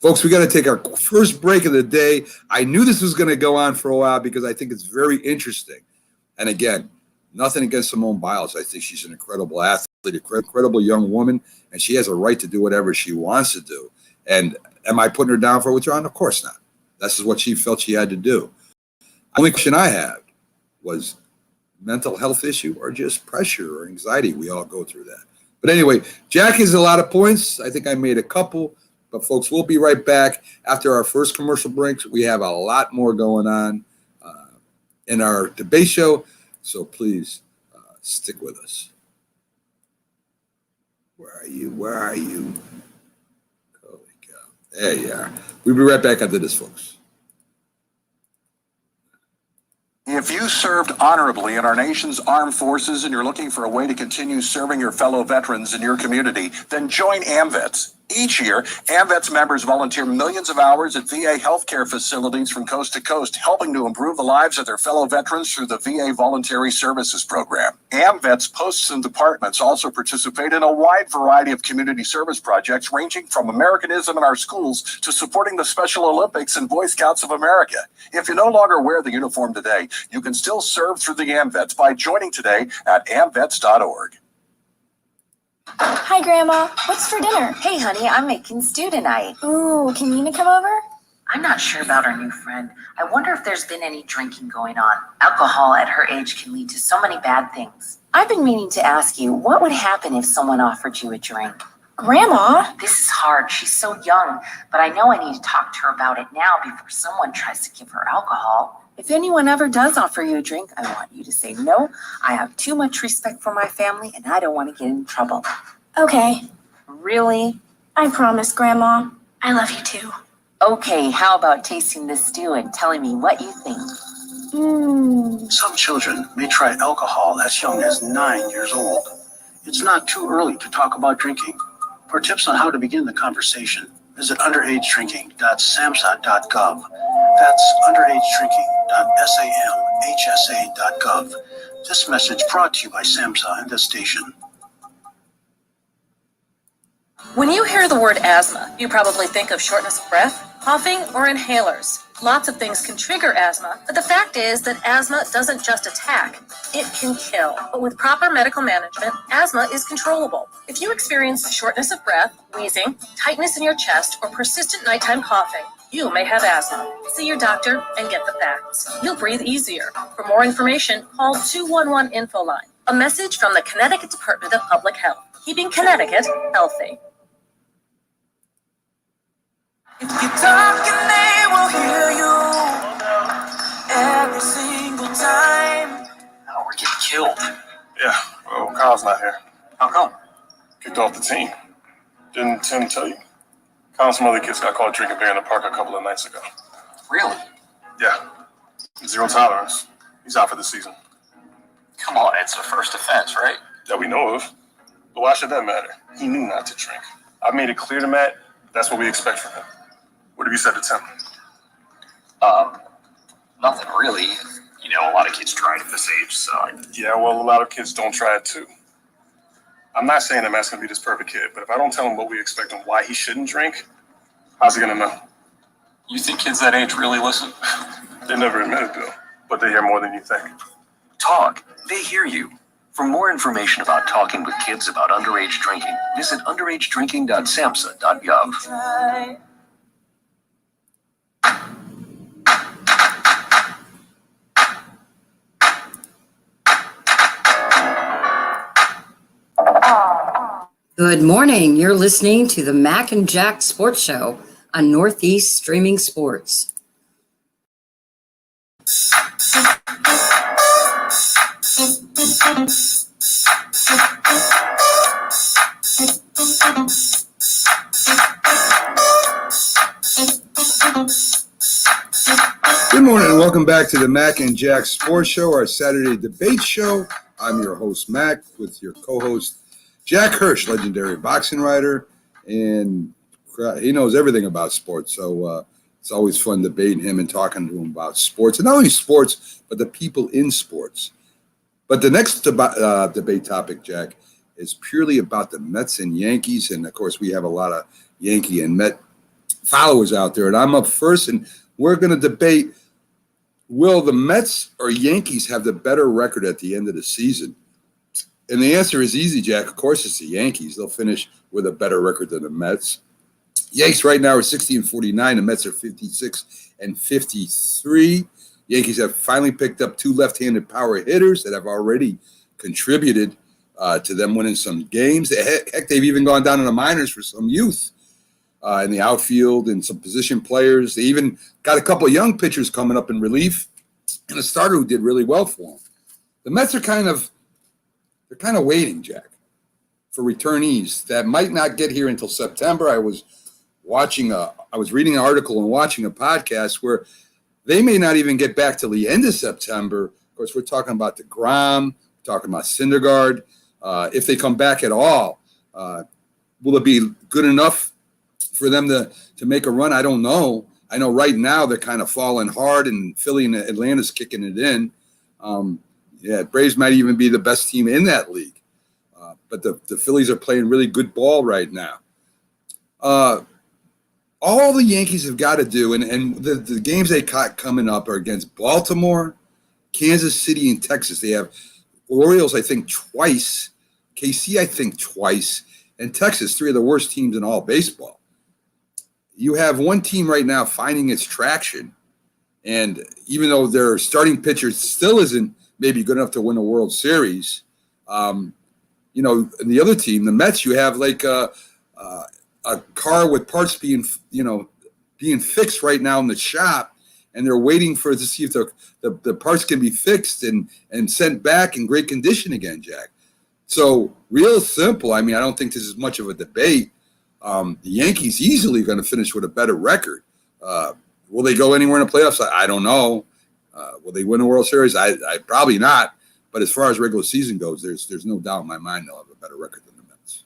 Folks, we got to take our first break of the day. I knew this was going to go on for a while because I think it's very interesting. And again, nothing against Simone Biles. I think she's an incredible athlete, an incredible young woman, and she has a right to do whatever she wants to do. And am I putting her down for what's wrong? Of course not. This is what she felt she had to do. The only question I had was mental health issue or just pressure or anxiety. We all go through that. But anyway, Jack has a lot of points. I think I made a couple. But folks, we'll be right back after our first commercial breaks. We have a lot more going on. in our debate show. So please stick with us. Where are you? Holy cow. There you are. We'll be right back after this, folks. If you served honorably in our nation's armed forces and you're looking for a way to continue serving your fellow veterans in your community, then join AMVETS. Each year, AMVETS members volunteer millions of hours at VA healthcare facilities from coast to coast, helping to improve the lives of their fellow veterans through the VA Voluntary Services Program. AMVETS posts and departments also participate in a wide variety of community service projects, ranging from Americanism in our schools to supporting the Special Olympics and Boy Scouts of America. If you no longer wear the uniform today, you can still serve through the AMVETS by joining today at amvets.org. Hi, Grandma. What's for dinner? Hey, honey, I'm making stew tonight. Ooh, can Nina come over? I'm not sure about our new friend. I wonder if there's been any drinking going on. Alcohol at her age can lead to so many bad things. I've been meaning to ask you, what would happen if someone offered you a drink? Grandma? This is hard. She's so young, but I know I need to talk to her about it now before someone tries to give her alcohol. If anyone ever does offer you a drink, I want you to say no. I have too much respect for my family, and I don't want to get in trouble. Okay. Really? I promise, Grandma. I love you too. Okay, how about tasting this stew and telling me what you think? Some children may try alcohol as young as 9 years old. It's not too early to talk about drinking. For tips on how to begin the conversation, visit underagedrinking.samhsa.gov. That's underagedrinking.samhsa.gov. This message brought to you by SAMHSA and this station. When you hear the word asthma, you probably think of shortness of breath, coughing, or inhalers. Lots of things can trigger asthma, but the fact is that asthma doesn't just attack, it can kill. But with proper medical management, asthma is controllable. If you experience shortness of breath, wheezing, tightness in your chest, or persistent nighttime coughing, you may have asthma. See your doctor and get the facts. You'll breathe easier. For more information, call 211 Infoline. A message from the Connecticut Department of Public Health, keeping Connecticut healthy. If you talk and they will hear you every single time. Oh, we're getting killed. Yeah, well, Kyle's not here. How come? Kicked off the team. Didn't Tim tell you? Kyle and some other kids got caught drinking beer in the park a couple of nights ago. Really? Yeah. Zero tolerance. He's out for the season. Come on, it's a first offense, right? That we know of. But why should that matter? He knew not to drink. I made it clear to Matt, that's what we expect from him. What have you said to Tim? Nothing really. You know, a lot of kids try it at this age, so. Yeah, well, a lot of kids don't try it too. I'm not saying that Matt's going to be this perfect kid, but if I don't tell him what we expect and why he shouldn't drink, how's he going to know? You think kids that age really listen? They never admit it, though, but they hear more than you think. Talk. They hear you. For more information about talking with kids about underage drinking, visit underagedrinking.samhsa.gov. Good morning. You're listening to the Mac and Jack Sports Show on Northeast Streaming Sports. Good morning and welcome back to the Mac and Jack Sports Show, our Saturday debate show. I'm your host, Mac, with your co-host, Jack Hirsch, legendary boxing writer, and he knows everything about sports. So it's always fun debating him and talking to him about sports, and not only sports, but the people in sports. But the next debate topic, Jack, is purely about the Mets and Yankees. And, of course, we have a lot of Yankee and Met followers out there. And I'm up first, and we're going to debate, will the Mets or Yankees have the better record at the end of the season? And the answer is easy, Jack. Of course, it's the Yankees. They'll finish with a better record than the Mets. Yankees right now are 60-49. The Mets are 56-53. Yankees have finally picked up two left-handed power hitters that have already contributed to them winning some games. Heck, they've even gone down in the minors for some youth in the outfield and some position players. They even got a couple of young pitchers coming up in relief. and a starter who did really well for him. The Mets are kind of waiting, Jack, for returnees that might not get here until September. I was reading an article and watching a podcast where they may not even get back till the end of September. Of course, we're talking about DeGrom, talking about Syndergaard. If they come back at all, will it be good enough for them to make a run? I don't know. I know right now they're kind of falling hard, and Philly and Atlanta's kicking it in. Braves might even be the best team in that league. But the Phillies are playing really good ball right now. All the Yankees have got to do, and the games they got coming up are against Baltimore, Kansas City, and Texas. They have Orioles, I think, twice, KC, I think, twice, and Texas, 3 of the worst teams in all baseball. You have one team right now finding its traction, and even though their starting pitcher still isn't maybe good enough to win a World Series, and the other team, the Mets, you have like a car with parts being fixed right now in the shop, and they're waiting to see if the parts can be fixed and sent back in great condition again, Jack. So real simple. I mean, I don't think this is much of a debate. The Yankees easily going to finish with a better record. Will they go anywhere in the playoffs? I don't know. Will they win a World Series? I probably not. But as far as regular season goes, there's no doubt in my mind they'll have a better record than the Mets.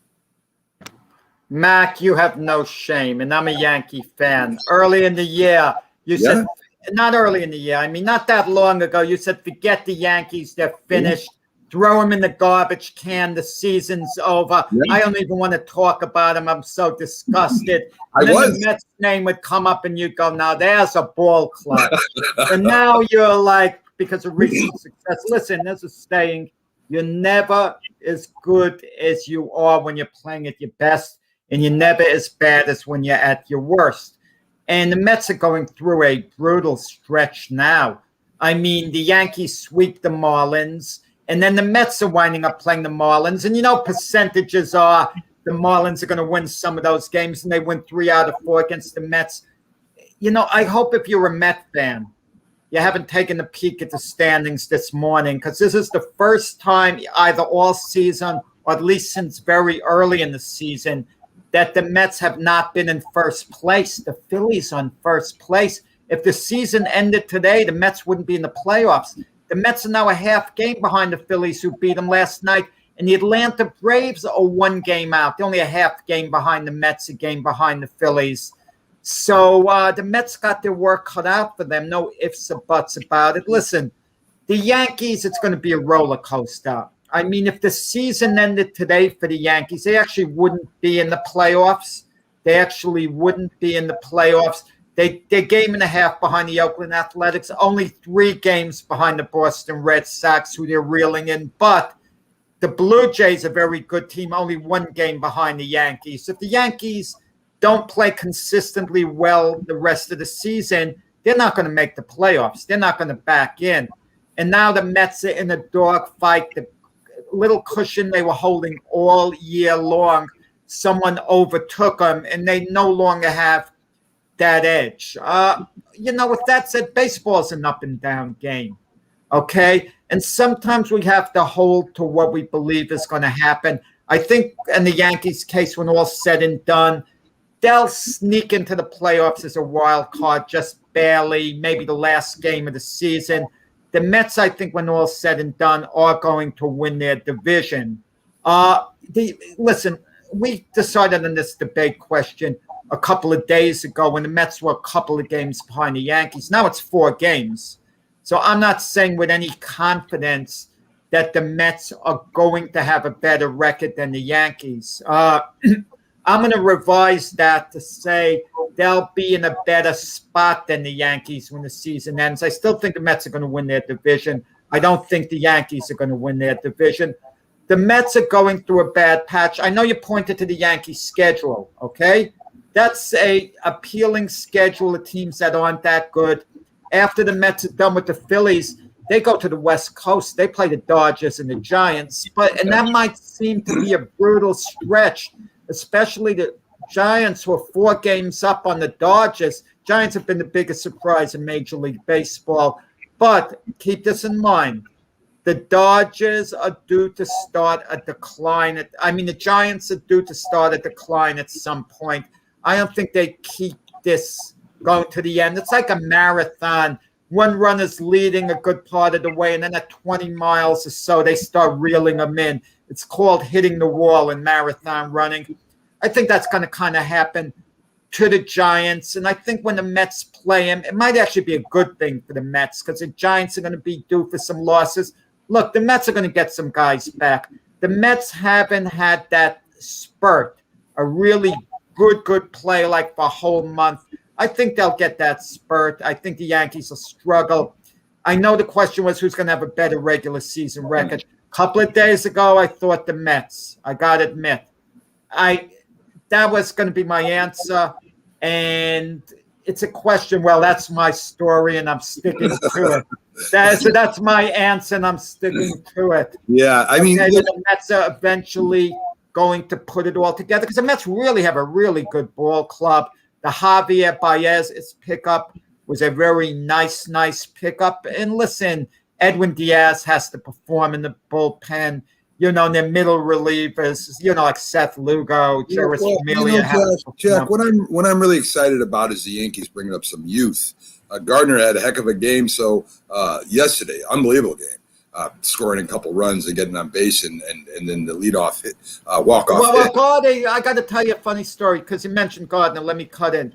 Mac, you have no shame, and I'm a Yankee fan. Early in the year, you said, not early in the year, I mean, not that long ago, you said, forget the Yankees, they're finished. Throw them in the garbage can, the season's over. I don't even want to talk about them. I'm so disgusted. The Mets name would come up and you'd go, now there's a ball club. And now you're like, because of recent success, listen, there's a saying, you're never as good as you are when you're playing at your best, and you're never as bad as when you're at your worst. And the Mets are going through a brutal stretch now. I mean, the Yankees sweep the Marlins, and then the Mets are winding up playing the Marlins. And, percentages are the Marlins are going to win some of those games, and they win 3 out of 4 against the Mets. I hope if you're a Met fan, you haven't taken a peek at the standings this morning, because this is the first time either all season or at least since very early in the season that the Mets have not been in first place. The Phillies on first place. If the season ended today, the Mets wouldn't be in the playoffs. The Mets are now a half game behind the Phillies, who beat them last night. And the Atlanta Braves are 1 game out. They're only a half game behind the Mets, a game behind the Phillies. So the Mets got their work cut out for them. No ifs or buts about it. Listen, the Yankees, it's going to be a roller coaster. I mean, if the season ended today for the Yankees, they actually wouldn't be in the playoffs. They're game and a half behind the Oakland Athletics, only 3 games behind the Boston Red Sox, who they're reeling in. But the Blue Jays, a very good team, only 1 game behind the Yankees. If the Yankees don't play consistently well the rest of the season, they're not going to make the playoffs. They're not going to back in. And now the Mets are in a dogfight. The little cushion they were holding all year long, someone overtook them, and they no longer have that edge. With that said, baseball is an up and down game, okay? And sometimes we have to hold to what we believe is going to happen. I think in the Yankees' case, when all's said and done, they'll sneak into the playoffs as a wild card, just barely, maybe the last game of the season. The Mets, I think, when all's said and done, are going to win their division. Listen, we decided on this debate question a couple of days ago when the Mets were a couple of games behind the Yankees. Now it's 4 games. So I'm not saying with any confidence that the Mets are going to have a better record than the Yankees. I'm going to revise that to say they'll be in a better spot than the Yankees when the season ends. I still think the Mets are going to win their division. I don't think the Yankees are going to win their division. The Mets are going through a bad patch. I know you pointed to the Yankees schedule, okay? That's a appealing schedule of teams that aren't that good. After the Mets are done with the Phillies, they go to the West Coast. They play the Dodgers and the Giants. And that might seem to be a brutal stretch, especially the Giants, who are 4 games up on the Dodgers. Giants have been the biggest surprise in Major League Baseball. But keep this in mind. The Dodgers are due to start a decline. The Giants are due to start a decline at some point. I don't think they keep this going to the end. It's like a marathon. One runner's leading a good part of the way, and then at 20 miles or so, they start reeling them in. It's called hitting the wall in marathon running. I think that's going to kind of happen to the Giants. And I think when the Mets play him, it might actually be a good thing for the Mets because the Giants are going to be due for some losses. Look, the Mets are going to get some guys back. The Mets haven't had that spurt, a really good play like for a whole month. I think they'll get that spurt. I think the Yankees will struggle. I know the question was who's going to have a better regular season record. A couple of days ago, I thought the Mets. I got to admit. That was going to be my answer. And it's a question, well, that's my story, and I'm sticking to it. That's my answer, and I'm sticking to it. Yeah, the Mets are eventually going to put it all together because the Mets really have a really good ball club. The Javier Baez pickup was a very nice pickup. And listen, Edwin Diaz has to perform in the bullpen. Their middle relievers, like Seth Lugo, Joris Familia. Jack, what I'm really excited about is the Yankees bringing up some youth. Gardner had a heck of a game. So yesterday, unbelievable game, scoring a couple runs and getting on base, and then the leadoff hit, walk-off. Well, Gardner, I got to tell you a funny story because you mentioned Gardner. Let me cut in.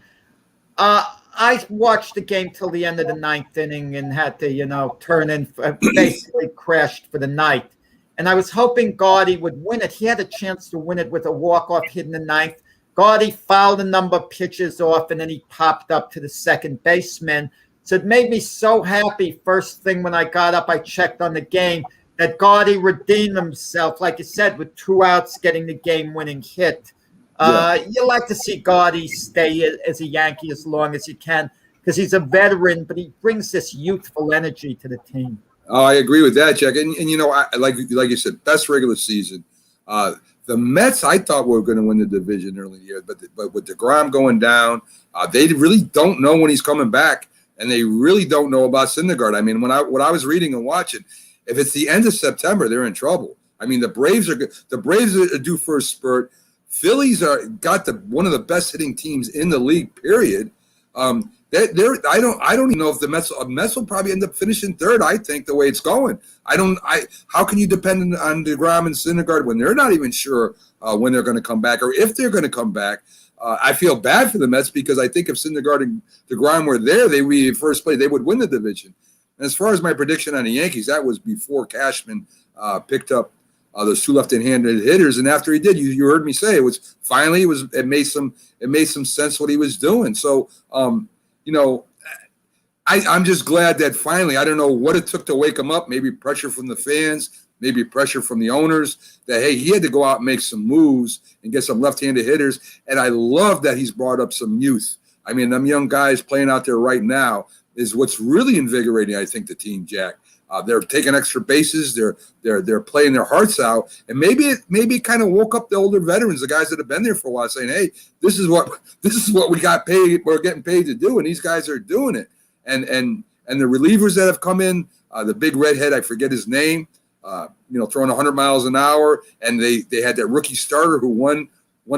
I watched the game till the end of the ninth inning and had to, turn in, basically crashed for the night. And I was hoping Gardy would win it. He had a chance to win it with a walk-off hit in the ninth. Gardy fouled a number of pitches off, and then he popped up to the second baseman. So it made me so happy. First thing when I got up, I checked on the game, that Gardy redeemed himself, like you said, with 2 outs, getting the game-winning hit. You like to see Gardy stay as a Yankee as long as he can because he's a veteran, but he brings this youthful energy to the team. Oh, I agree with that, Jack. And like you said, best regular season. The Mets, I thought were going to win the division early in the year, but with DeGrom going down, they really don't know when he's coming back, and they really don't know about Syndergaard. What I was reading and watching, if it's the end of September, they're in trouble. The Braves are good. The Braves are due for a spurt. Phillies got one of the best hitting teams in the league. Period. I don't even know if the Mets will probably end up finishing third. I think the way it's going, how can you depend on DeGrom and Syndergaard when they're not even sure when they're going to come back or if they're going to come back? I feel bad for the Mets because I think if Syndergaard and DeGrom were there, they would be in first place. They would win the division. And as far as my prediction on the Yankees, that was before Cashman picked up those 2 left-handed hitters, and after he did, you heard me say it made some sense what he was doing. So. I'm just glad that finally, I don't know what it took to wake him up, maybe pressure from the fans, maybe pressure from the owners, that, hey, he had to go out and make some moves and get some left-handed hitters. And I love that he's brought up some youth. Them young guys playing out there right now is what's really invigorating, I think, the team, Jack. They're taking extra bases. They're playing their hearts out, and maybe it kind of woke up the older veterans, the guys that have been there for a while, saying, "Hey, this is what we got paid. We're getting paid to do," and these guys are doing it. And the relievers that have come in, the big redhead, I forget his name, throwing 100 miles an hour, and they had that rookie starter who won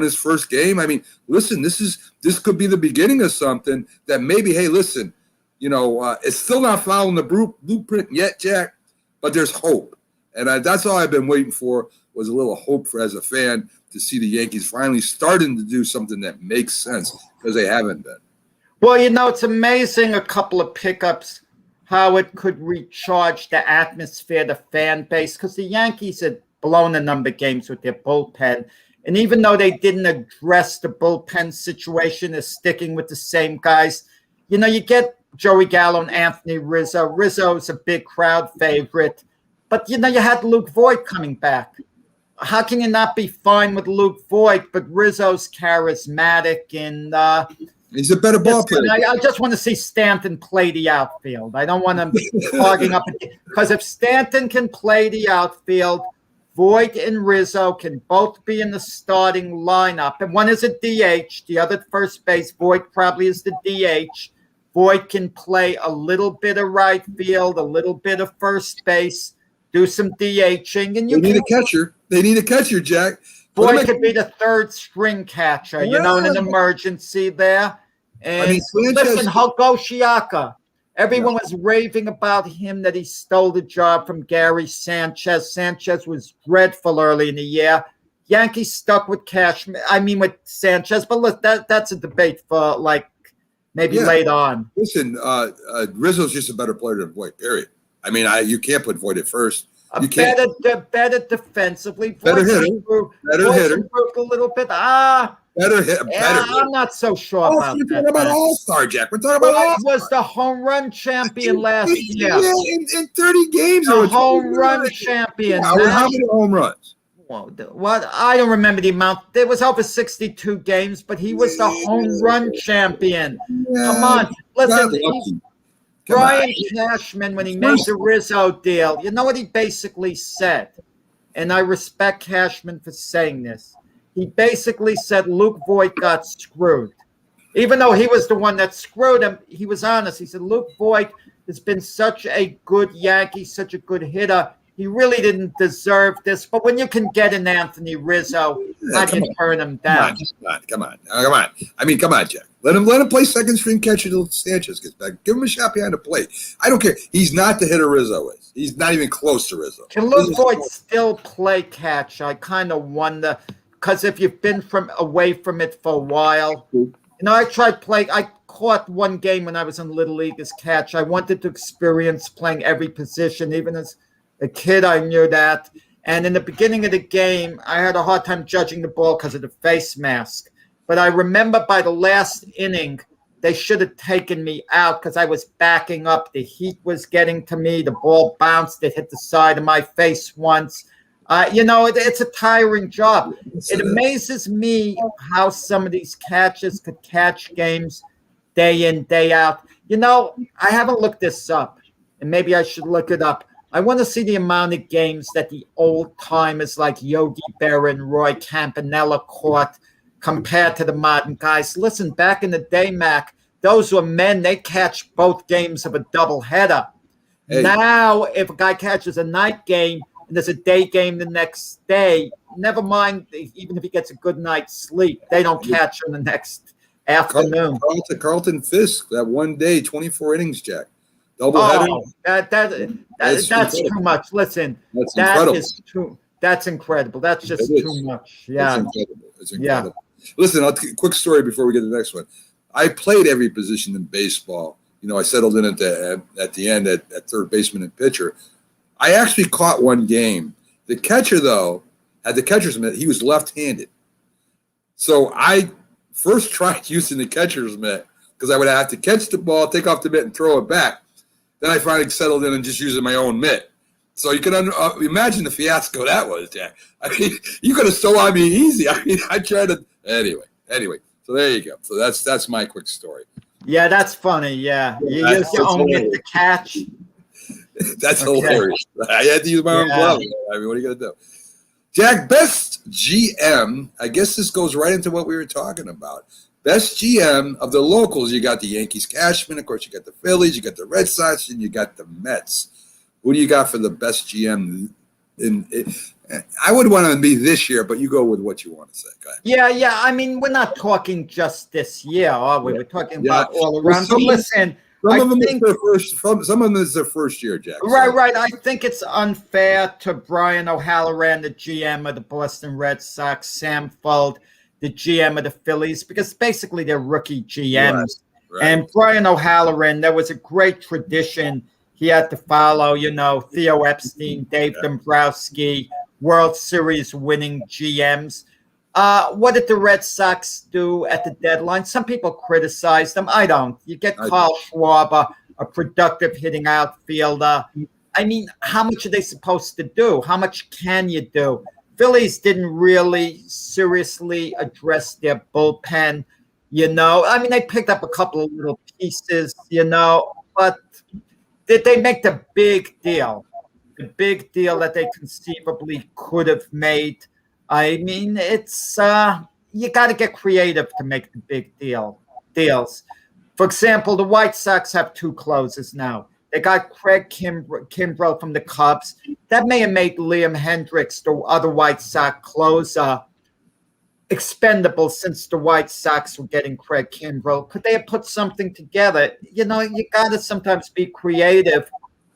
his first game. Listen, this could be the beginning of something that maybe, hey, listen. It's still not following the blueprint yet, Jack, but there's hope. And that's all I've been waiting for was a little hope as a fan to see the Yankees finally starting to do something that makes sense because they haven't been. Well, it's amazing a couple of pickups, how it could recharge the atmosphere, the fan base, because the Yankees had blown a number of games with their bullpen. And even though they didn't address the bullpen situation, they're sticking with the same guys. You get Joey Gallo and Anthony Rizzo. Rizzo's a big crowd favorite. But, you had Luke Voigt coming back. How can you not be fine with Luke Voigt? But Rizzo's charismatic and he's a better ball player. I just want to see Stanton play the outfield. I don't want him clogging up. Because if Stanton can play the outfield, Voigt and Rizzo can both be in the starting lineup. And one is a DH. The other first base, Voigt probably is the DH. Voit can play a little bit of right field, a little bit of first base, do some DHing, and They need a catcher. They need a catcher, Jack. Voit could be the third string catcher, in an emergency there. And listen, Hogoshiaka. Everyone was raving about him that he stole the job from Gary Sanchez. Sanchez was dreadful early in the year. Yankees stuck with with Sanchez, but look, that's a debate for maybe late on. Listen, Rizzo's just a better player than Voit, period. I mean, you can't put Voit at first. You can't. Better defensively. Better hitter. Better hitter. Improved a little bit. Better hit. Yeah, I'm not so sure about that. We're talking about All-Star, Jack. We're talking about All-Star. Was the home run champion last year. Yeah, in 30 games. The home run champion. How many home runs? What? I don't remember the amount. There was over 62 games, but he was the home run champion. Yeah, come on. Listen, Brian Cashman, when he made the Rizzo deal, you know what he basically said? And I respect Cashman for saying this. He basically said Luke Voit got screwed. Even though he was the one that screwed him, he was honest. He said, Luke Voit has been such a good Yankee, such a good hitter. He really didn't deserve this. But when you can get an Anthony Rizzo, I can turn him down. Come on. I mean, come on, Jack. Let him play second string catcher until Sanchez gets back. Give him a shot behind the plate. I don't care. He's not the hitter Rizzo is. He's not even close to Rizzo. Can Luke Voit still play catch? I kind of wonder. Because if you've been away from it for a while, I tried playing. I caught one game when I was in Little League as catch. I wanted to experience playing every position. Even as a kid, I knew that. And in the beginning of the game, I had a hard time judging the ball because of the face mask. But I remember by the last inning, they should have taken me out because I was backing up. The heat was getting to me. The ball bounced. It hit the side of my face once. It's a tiring job. It amazes me how some of these catchers could catch games day in, day out. I haven't looked this up, and maybe I should look it up. I want to see the amount of games that the old timers like Yogi Berra and Roy Campanella caught compared to the modern guys. Listen, back in the day, Mac, those were men. They catch both games of a doubleheader. Hey. Now, if a guy catches a night game, and there's a day game the next day, never mind, even if he gets a good night's sleep, they don't catch him the next afternoon. Carlton Fisk, that one day, 24 innings, Jack. Doubleheader. That's too much. Listen, that's incredible. That's just too much. Yeah. It's incredible. Yeah. Listen, quick story before we get to the next one. I played every position in baseball. I settled in at the end at third baseman and pitcher. I actually caught one game. The catcher, though, had the catcher's mitt. He was left-handed. So I first tried using the catcher's mitt because I would have to catch the ball, take off the mitt, and throw it back. Then I finally settled in and just using my own mitt. So you can imagine the fiasco that was, Jack. I mean, you could have stole on me easy. I mean, I tried to – anyway. So there you go. So that's my quick story. Yeah, that's funny. Yeah. You use your own mitt to catch. That's hilarious. I had to use my own glove. I mean, what are you going to do? Jack, best GM. I guess this goes right into what we were talking about. Best GM of the locals. You got the Yankees, Cashman. Of course, you got the Phillies. You got the Red Sox. And you got the Mets. Who do you got for the best GM? I would want to be this year, but you go with what you want to say. Go ahead. Yeah. I mean, we're not talking just this year, are we? We're talking about all around. Well, listen. Some of them is their first year, Jack. Right. I think it's unfair to Brian O'Halloran, the GM of the Boston Red Sox, Sam Fuld, the GM of the Phillies, because basically they're rookie GMs. Right. And Brian O'Halloran, there was a great tradition he had to follow, Theo Epstein, Dave Dombrowski, World Series winning GMs. What did the Red Sox do at the deadline? Some people criticize them. I don't. You get Carl Schwarber, a productive hitting outfielder. I mean, how much are they supposed to do? How much can you do? Phillies didn't really seriously address their bullpen, I mean, they picked up a couple of little pieces, but did they make the big deal? The big deal that they conceivably could have made. I mean, it's you got to get creative to make the big deals. For example, the White Sox have two closers now. They got Craig Kimbrell from the Cubs. That may have made Liam Hendricks, the other White Sox closer, expendable since the White Sox were getting Craig Kimbrell. Could they have put something together? You know, you got to sometimes be creative,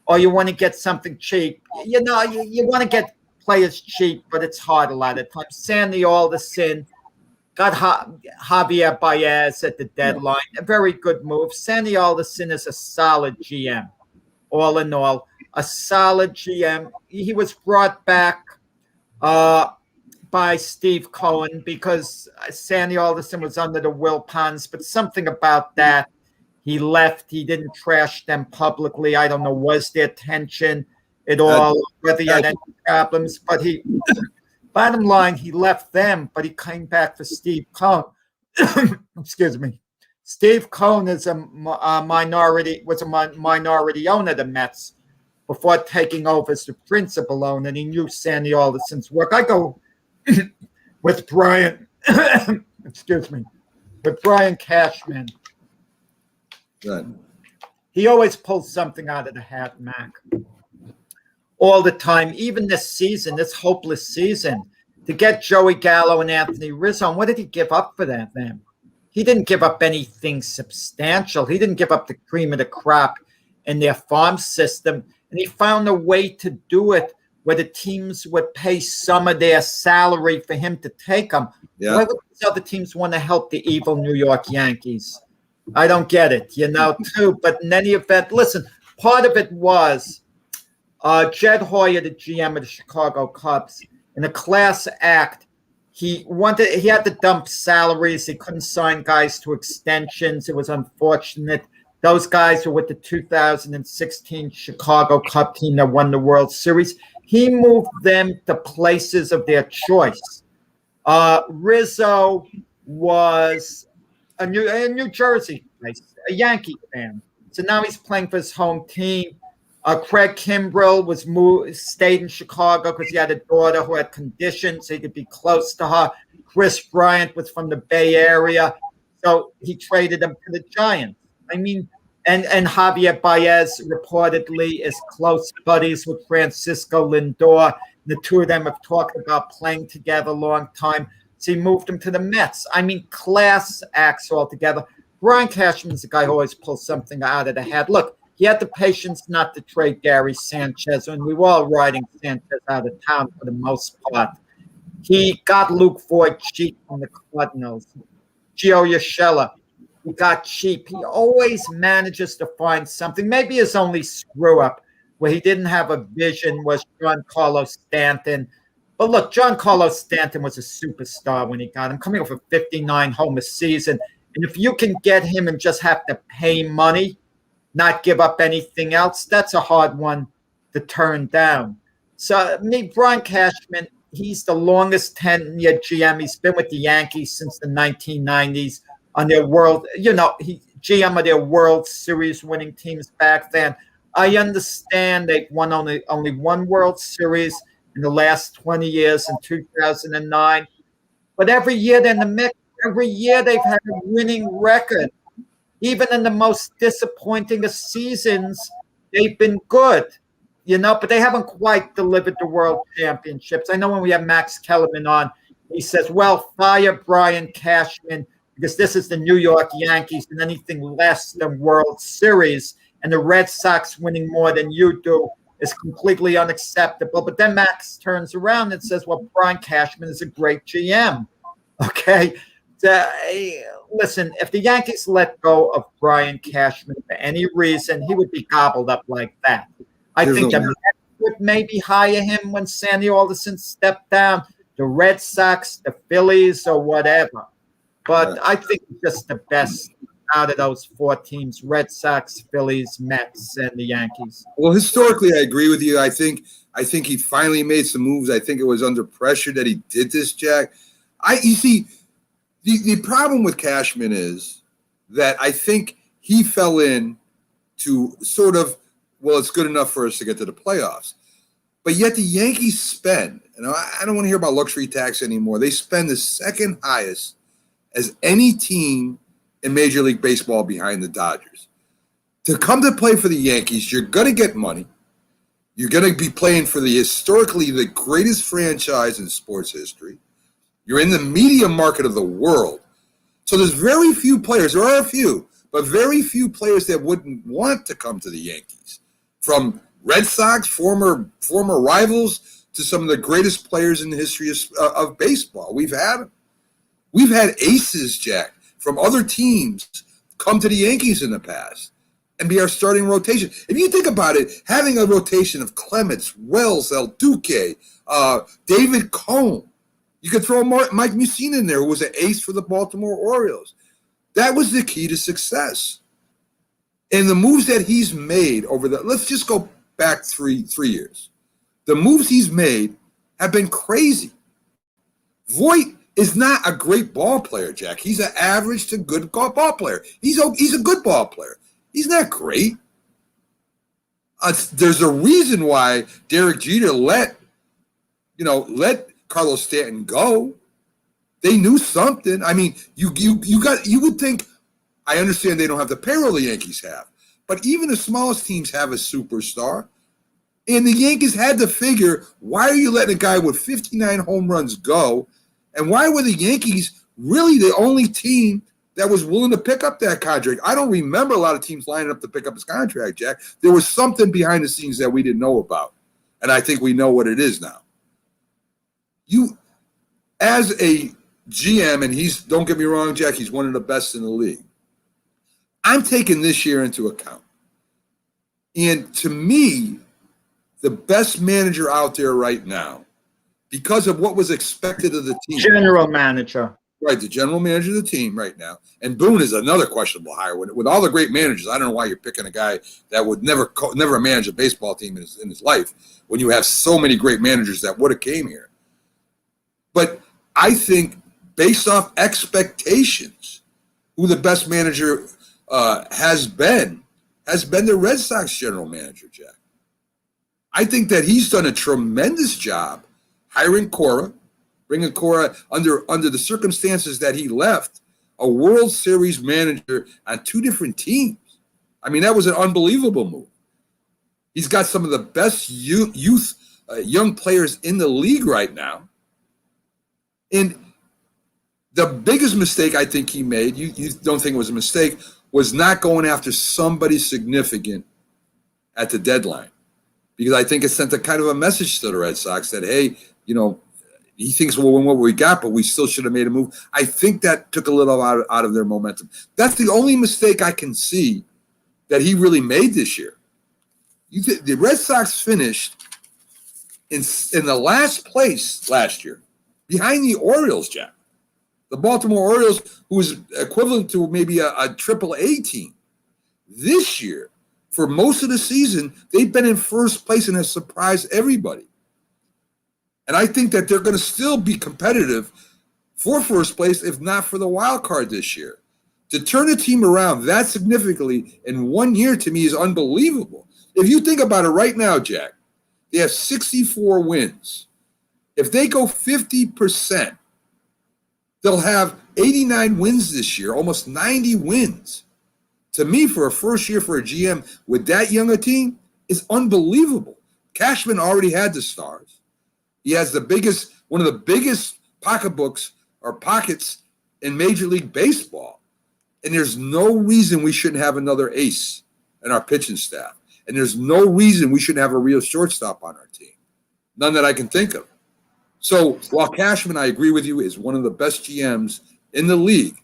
or you want to get something cheap. You know, you want to get players cheap, but it's hard a lot of times. Sandy Alderson got Javier Baez at the deadline. A very good move. Sandy Alderson is a solid GM. All in all, a solid GM. He was brought back by Steve Cohen because Sandy Alderson was under the Wilpons, but something about that. He left. He didn't trash them publicly. I don't know, was there tension at all, whether he had any problems, but bottom line, he left them, but he came back for Steve Cohen. Excuse me. Steve Cohen is a minority owner of the Mets before taking over as the principal owner, and he knew Sandy Alderson's work. I go with Brian, excuse me, with Brian Cashman. Good. He always pulls something out of the hat, Mac. All the time, even this season, this hopeless season, to get Joey Gallo and Anthony Rizzo. What did he give up for that, man? He didn't give up anything substantial. He didn't give up the cream of the crop in their farm system. And he found a way to do it where the teams would pay some of their salary for him to take them. Yeah. Why would these other teams want to help the evil New York Yankees? I don't get it, too. But in any event, listen, part of it was Jed Hoyer, the GM of the Chicago Cubs, in a class act, he had to dump salaries. He couldn't sign guys to extensions. It was unfortunate. Those guys were with the 2016 Chicago Cub team that won the World Series. He moved them to places of their choice. Rizzo was a New Jersey place, a Yankee fan. So now he's playing for his home team. Craig Kimbrell stayed in Chicago because he had a daughter who had conditions, so he could be close to her. Chris Bryant was from the Bay Area, so he traded him to the Giants. I mean, and Javier Baez reportedly is close buddies with Francisco Lindor. The two of them have talked about playing together a long time, so he moved him to the Mets. I mean, class acts altogether. Brian Cashman's the guy who always pulls something out of the hat. Look, he had the patience not to trade Gary Sanchez when we were all riding Sanchez out of town for the most part. He got Luke Voigt cheap from the Cardinals. Gio Urshela, he got cheap. He always manages to find something. Maybe his only screw-up where he didn't have a vision was Giancarlo Stanton. But look, Giancarlo Stanton was a superstar when he got him, coming off a 59-homer season. And if you can get him and just have to pay money, not give up anything else, that's a hard one to turn down. So, Brian Cashman, he's the longest tenured GM. He's been with the Yankees since the 1990s on their GM of their World Series winning teams back then. I understand they've won only one World Series in the last 20 years in 2009. But every year they're in the mix. Every year they've had a winning record. Even in the most disappointing of seasons, they've been good, but they haven't quite delivered the world championships. I know when we have Max Kellerman on, he says, well, fire Brian Cashman because this is the New York Yankees and anything less than World Series and the Red Sox winning more than you do is completely unacceptable. But then Max turns around and says, well, Brian Cashman is a great GM. Okay. Listen, if the Yankees let go of Brian Cashman for any reason, he would be gobbled up like that. I think the Mets would maybe hire him when Sandy Alderson stepped down, the Red Sox, the Phillies, or whatever. But I think just the best out of those four teams, Red Sox, Phillies, Mets, and the Yankees. Well, historically, I agree with you. I think he finally made some moves. I think it was under pressure that he did this, Jack. You see, the problem with Cashman is that I think he fell in to sort of, well, it's good enough for us to get to the playoffs. But yet the Yankees spend, and I don't want to hear about luxury tax anymore. They spend the second highest as any team in Major League Baseball behind the Dodgers. To come to play for the Yankees, you're going to get money. You're going to be playing for historically the greatest franchise in sports history. You're in the media market of the world. So there's very few players, there are a few, but very few players that wouldn't want to come to the Yankees. From Red Sox, former rivals, to some of the greatest players in the history of baseball. We've had them. We've had aces, Jack, from other teams come to the Yankees in the past and be our starting rotation. If you think about it, having a rotation of Clemens, Wells, El Duque, David Cone, you could throw Mike Mussina in there, who was an ace for the Baltimore Orioles. That was the key to success. And the moves that he's made let's just go back three years. The moves he's made have been crazy. Voit is not a great ball player, Jack. He's an average to good ball player. He's a good ball player. He's not great. There's a reason why Derek Jeter let Carlos Stanton go. They knew something. I mean, you would think, I understand they don't have the payroll the Yankees have, but even the smallest teams have a superstar. And the Yankees had to figure, why are you letting a guy with 59 home runs go? And why were the Yankees really the only team that was willing to pick up that contract? I don't remember a lot of teams lining up to pick up his contract, Jack. There was something behind the scenes that we didn't know about. And I think we know what it is now. You, as a GM, and don't get me wrong, Jack, he's one of the best in the league. I'm taking this year into account. And to me, the best manager out there right now, because of what was expected of the team. General manager. Right, the general manager of the team right now. And Boone is another questionable hire. With all the great managers, I don't know why you're picking a guy that would never manage a baseball team in his life when you have so many great managers that would have came here. But I think based off expectations, who the best manager has been the Red Sox general manager, Jack. I think that he's done a tremendous job hiring Cora, bringing Cora under the circumstances that he left, a World Series manager on two different teams. I mean, that was an unbelievable move. He's got some of the best young players in the league right now. And the biggest mistake I think he made, you don't think it was a mistake, was not going after somebody significant at the deadline. Because I think it sent a kind of a message to the Red Sox that, hey, he thinks we'll win what we got, but we still should have made a move. I think that took a little out of their momentum. That's the only mistake I can see that he really made this year. The Red Sox finished in the last place last year, behind the Orioles, Jack. The Baltimore Orioles, who was equivalent to maybe a AAA team. This year, for most of the season, they've been in first place and have surprised everybody. And I think that they're going to still be competitive for first place, if not for the wild card this year. To turn a team around that significantly in 1 year, to me, is unbelievable. If you think about it right now, Jack, they have 64 wins. If they go 50%, they'll have 89 wins this year, almost 90 wins. To me, for a first year for a GM with that young a team, is unbelievable. Cashman already had the stars. He has one of the biggest pockets in Major League Baseball. And there's no reason we shouldn't have another ace in our pitching staff. And there's no reason we shouldn't have a real shortstop on our team. None that I can think of. So while Cashman, I agree with you, is one of the best GMs in the league,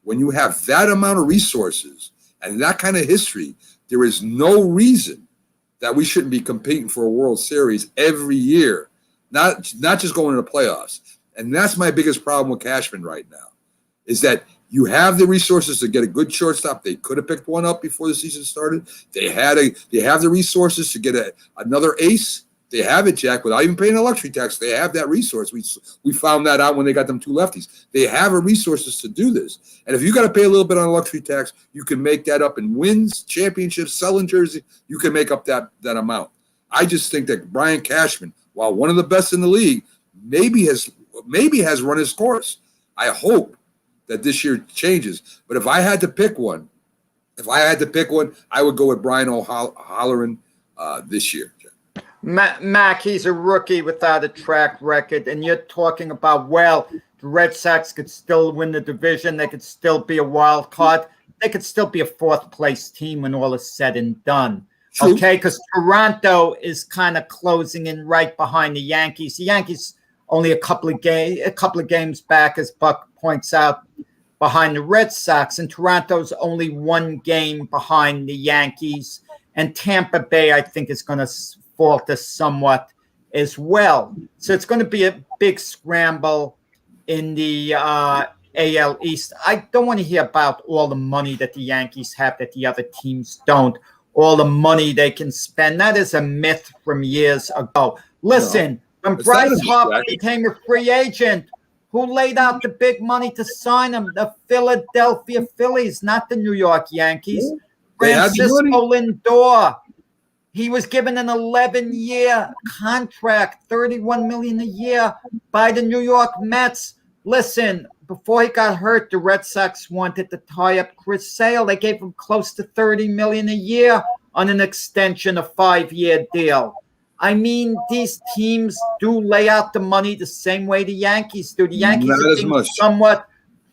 when you have that amount of resources and that kind of history, there is no reason that we shouldn't be competing for a World Series every year, not just going to the playoffs. And that's my biggest problem with Cashman right now, is that you have the resources to get a good shortstop. They could have picked one up before the season started. They have the resources to get another ace. They have it, Jack, without even paying a luxury tax. They have that resource. We found that out when they got them two lefties. They have the resources to do this. And if you got to pay a little bit on a luxury tax, you can make that up in wins, championships, selling jersey. You can make up that amount. I just think that Brian Cashman, while one of the best in the league, maybe has run his course. I hope that this year changes. But if I had to pick one, I would go with Brian O'Halloran this year. Mac, he's a rookie without a track record, and you're talking about, well, the Red Sox could still win the division. They could still be a wild card. They could still be a fourth-place team when all is said and done. True. Okay, because Toronto is kind of closing in right behind the Yankees. The Yankees only a couple of games back, as Buck points out, behind the Red Sox, and Toronto's only one game behind the Yankees. And Tampa Bay, I think, is going to falter somewhat as well. So it's going to be a big scramble in the AL East. I don't want to hear about all the money that the Yankees have that the other teams don't, all the money they can spend. That is a myth from years ago. Listen, when Bryce Harper became a free agent, who laid out the big money to sign him? The Philadelphia Phillies, not the New York Yankees. Francisco Lindor. He was given an 11-year contract, $31 million a year by the New York Mets. Listen, before he got hurt, the Red Sox wanted to tie up Chris Sale. They gave him close to $30 million a year on an extension, a 5-year deal. I mean, these teams do lay out the money the same way the Yankees do. The Yankees are being somewhat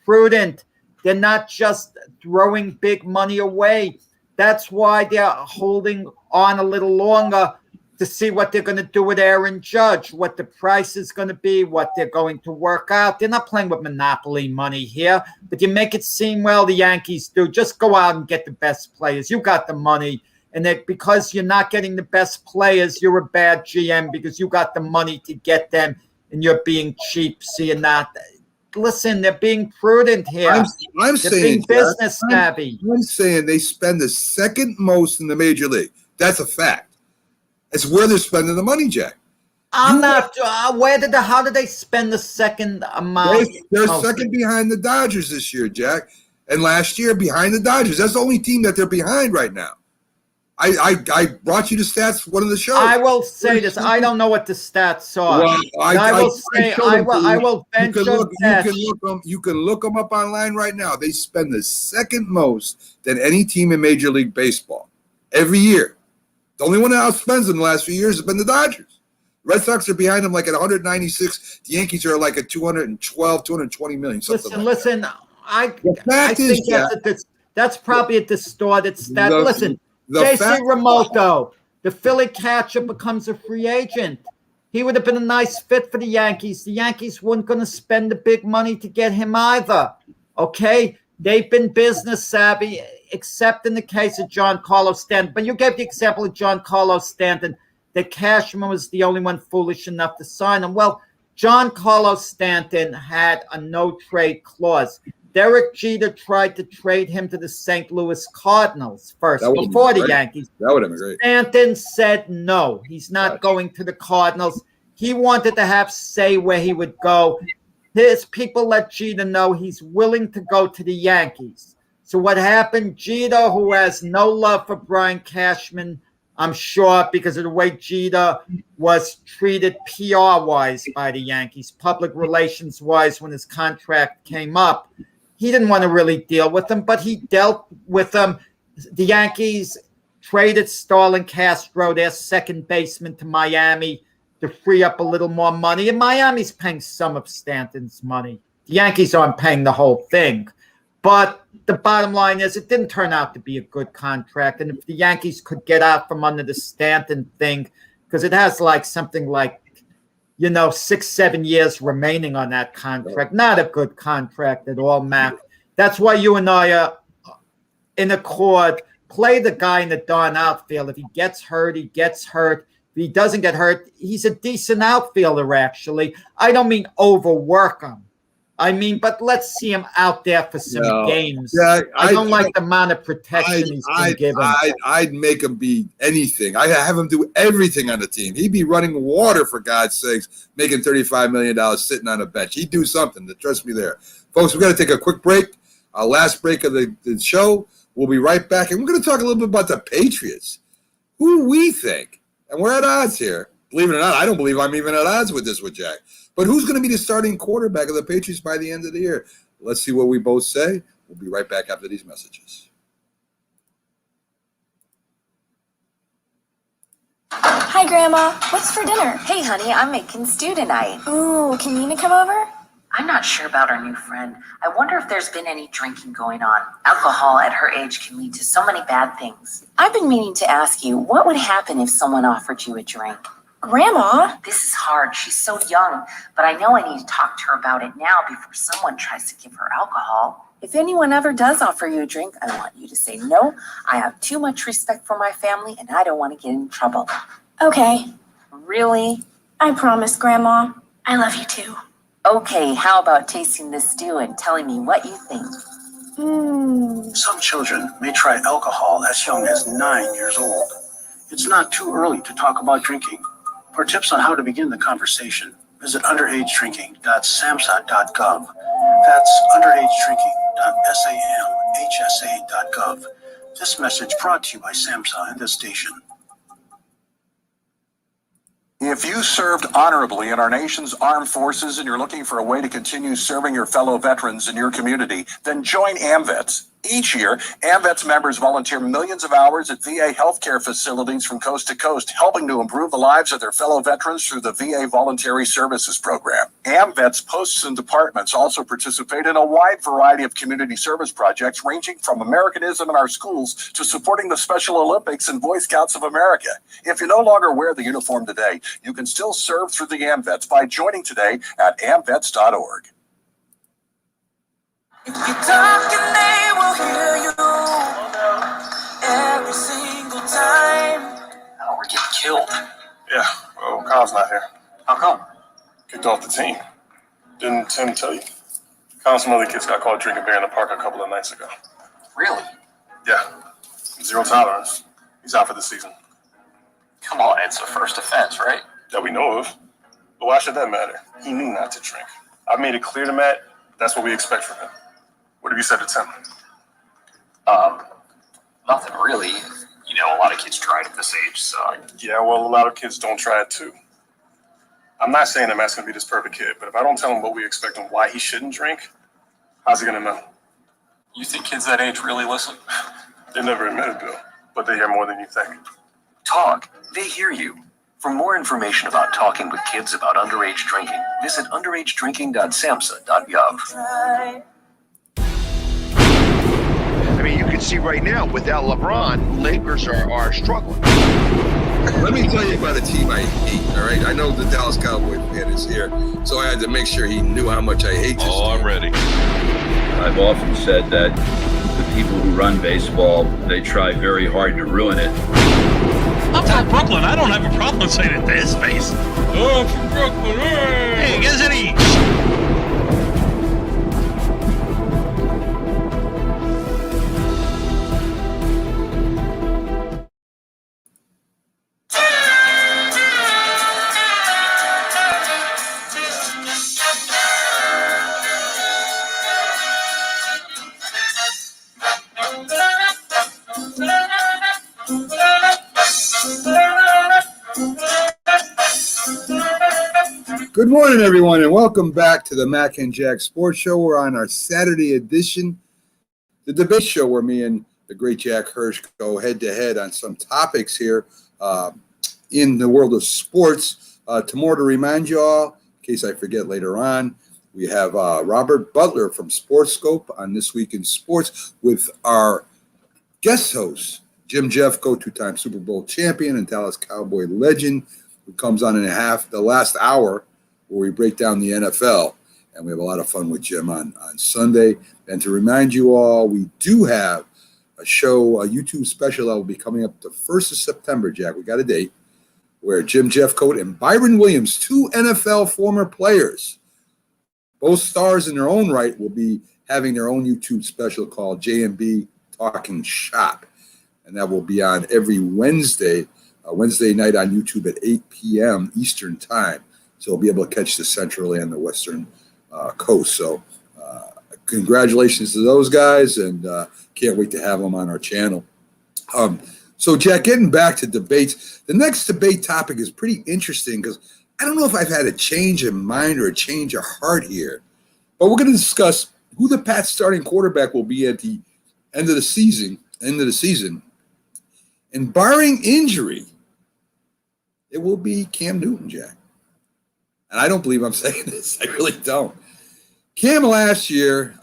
prudent. They're not just throwing big money away. That's why they're holding on a little longer to see what they're going to do with Aaron Judge, what the price is going to be, what they're going to work out. They're not playing with monopoly money here, but you make it seem, well, the Yankees do. Just go out and get the best players. You got the money. And that because you're not getting the best players, you're a bad GM because you got the money to get them and you're being cheap. So you're not. Listen, they're being prudent here. I'm saying business savvy. I'm saying they spend the second most in the major league. That's a fact. It's where they're spending the money, Jack. How did they spend the second amount? They're second behind the Dodgers this year, Jack. And last year behind the Dodgers. That's the only team that they're behind right now. I brought you the stats for one of the shows. I will say this. I don't know what the stats are. Well, I will venture you can look them up online right now. They spend the second most than any team in Major League Baseball every year. The only one that outspends them the last few years has been the Dodgers. Red Sox are behind them like at 196. The Yankees are like at 212, 220 million. Listen. I think that's probably a distorted stat. Listen. J.C. Remoto, the Philly catcher, becomes a free agent. He would have been a nice fit for the Yankees. The Yankees weren't going to spend the big money to get him either. Okay? They've been business savvy, except in the case of Giancarlo Stanton. But you gave the example of Giancarlo Stanton, that Cashman was the only one foolish enough to sign him. Well, Giancarlo Stanton had a no-trade clause. Derek Jeter tried to trade him to the St. Louis Cardinals first before the Yankees. That would have been great. Stanton said no. He's not going to the Cardinals. He wanted to have say where he would go. His people let Jeter know he's willing to go to the Yankees. So what happened? Jeter, who has no love for Brian Cashman, I'm sure because of the way Jeter was treated PR-wise by the Yankees, public relations-wise when his contract came up, he didn't want to really deal with them, but he dealt with them. The Yankees traded Starlin Castro, their second baseman, to Miami to free up a little more money. And Miami's paying some of Stanton's money. The Yankees aren't paying the whole thing. But the bottom line is it didn't turn out to be a good contract. And if the Yankees could get out from under the Stanton thing, because it has like something like, 6-7 years remaining on that contract. Not a good contract at all, Mac. That's why you and I are in accord. Play the guy in the darn outfield. If he gets hurt, he gets hurt. If he doesn't get hurt, he's a decent outfielder, actually. I don't mean overwork him. But let's see him out there for some games. Yeah, I don't like the amount of protection he's been given. I'd make him be anything. I'd have him do everything on the team. He'd be running water, for God's sakes, making $35 million sitting on a bench. He'd do something. Trust me there. Folks, we've got to take a quick break. Our last break of the show. We'll be right back. And we're going to talk a little bit about the Patriots. Who we think. And we're at odds here. Believe it or not, I don't believe I'm even at odds with this with Jack. But who's going to be the starting quarterback of the Patriots by the end of the year? Let's see what we both say. We'll be right back after these messages. Hi, Grandma. What's for dinner? Hey, honey, I'm making stew tonight. Ooh, can Nina come over? I'm not sure about our new friend. I wonder if there's been any drinking going on. Alcohol at her age can lead to so many bad things. I've been meaning to ask you, what would happen if someone offered you a drink? Grandma? This is hard. She's so young, but I know I need to talk to her about it now before someone tries to give her alcohol. If anyone ever does offer you a drink, I want you to say no. I have too much respect for my family and I don't want to get in trouble. Okay. Really? I promise, Grandma. I love you too. Okay, how about tasting this stew and telling me what you think? Some children may try alcohol as young as 9 years old. It's not too early to talk about drinking. For tips on how to begin the conversation, visit underagedrinking.samhsa.gov. That's underagedrinking.samhsa.gov. This message brought to you by SAMHSA and this station. If you served honorably in our nation's armed forces and you're looking for a way to continue serving your fellow veterans in your community, then join AMVETS. Each year, AMVETS members volunteer millions of hours at VA healthcare facilities from coast to coast, helping to improve the lives of their fellow veterans through the VA Voluntary Services Program. AMVETS posts and departments also participate in a wide variety of community service projects, ranging from Americanism in our schools to supporting the Special Olympics and Boy Scouts of America. If you no longer wear the uniform today, you can still serve through the AMVETS by joining today at amvets.org. If you talk and they will hear you every single time. Oh, we're getting killed. Yeah, well, Kyle's not here. How come? Kicked off the team. Didn't Tim tell you? Kyle and some other kids got caught drinking beer in the park a couple of nights ago. Really? Yeah, 0 tolerance. He's out for the season. Come on, it's a first offense, right? That we know of. But why should that matter? He knew not to drink. I've made it clear to Matt, that's what we expect from him. What have you said to Tim? Nothing really. You know, a lot of kids try it at this age, so. Yeah, well, a lot of kids don't try it too. I'm not saying that Matt's going to be this perfect kid, but if I don't tell him what we expect and why he shouldn't drink, how's he going to know? You think kids that age really listen? They never admit it, Bill, but they hear more than you think. Talk. They hear you. For more information about talking with kids about underage drinking, visit underagedrinking.samhsa.gov. I mean, you can see right now, without LeBron, Lakers are struggling. Let me tell you about a team I hate, all right? I know the Dallas Cowboy fan is here, so I had to make sure he knew how much I hate this team. I'm ready. I've often said that the people who run baseball, they try very hard to ruin it. I'm from Brooklyn. I don't have a problem saying it to his face. Oh, I'm from Brooklyn. Hey, you guys any... Good morning, everyone, and welcome back to the Mac and Jack Sports Show. We're on our Saturday edition, the debate show where me and the great Jack Hirsch go head-to-head on some topics here in the world of sports. To remind you all, in case I forget later on, we have Robert Butler from Sportscope on This Week in Sports with our guest host, Jim Jeffcoat, two-time Super Bowl champion and Dallas Cowboy legend, who comes on in the last hour, where we break down the NFL, and we have a lot of fun with Jim on Sunday. And to remind you all, we do have a show, a YouTube special that will be coming up the 1st of September, Jack. We got a date, where Jim Jeffcoat and Byron Williams, 2 NFL former players, both stars in their own right, will be having their own YouTube special called J&B Talking Shop. And that will be on every Wednesday night on YouTube at 8 p.m. Eastern Time. So we'll be able to catch the Central and the Western coast. So congratulations to those guys, and can't wait to have them on our channel. So, Jack, getting back to debates, the next debate topic is pretty interesting because I don't know if I've had a change of mind or a change of heart here. But we're going to discuss who the Pats starting quarterback will be at the end of the season. And barring injury, it will be Cam Newton, Jack. And I don't believe I'm saying this. I really don't. Cam last year,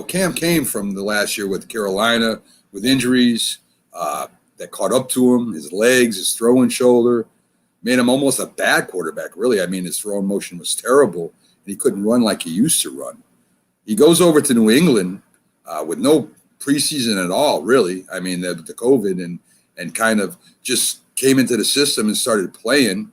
Cam came from the last year with Carolina with injuries that caught up to him, his legs, his throwing shoulder, made him almost a bad quarterback, really. I mean, his throwing motion was terrible, and he couldn't run like he used to run. He goes over to New England with no preseason at all, really. I mean, the COVID and kind of just came into the system and started playing.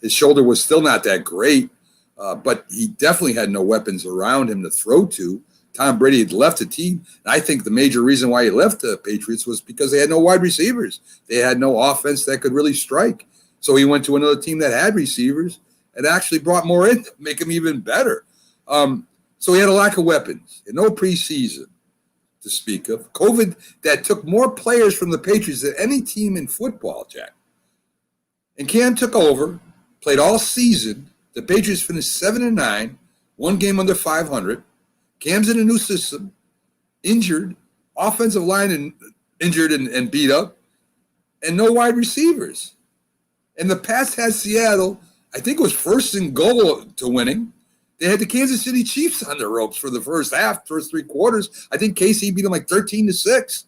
His shoulder was still not that great, but he definitely had no weapons around him to throw to. Tom Brady had left the team. And I think the major reason why he left the Patriots was because they had no wide receivers. They had no offense that could really strike. So he went to another team that had receivers and actually brought more in to make him even better. So he had a lack of weapons and no preseason to speak of. COVID that took more players from the Patriots than any team in football, Jack. And Cam took over, played all season. The Patriots finished 7-9, one game under 500. Cam's in a new system, injured, offensive line and injured and beat up, and no wide receivers. And the Pats had Seattle, I think it was first and goal to winning. They had the Kansas City Chiefs on the ropes for the first three quarters. I think KC beat them like 13-6.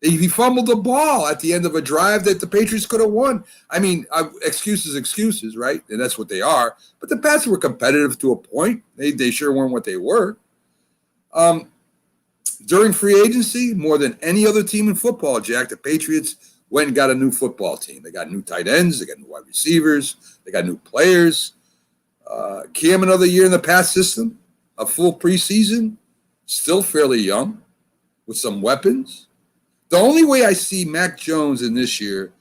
He fumbled the ball at the end of a drive that the Patriots could have won. I mean, excuses, right? And that's what they are. But the Pats were competitive to a point. They sure weren't what they were. During free agency, more than any other team in football, Jack, the Patriots went and got a new football team. They got new tight ends. They got new wide receivers. They got new players. Cam another year in the Pats system, a full preseason, still fairly young with some weapons. The only way I see Mac Jones in this year,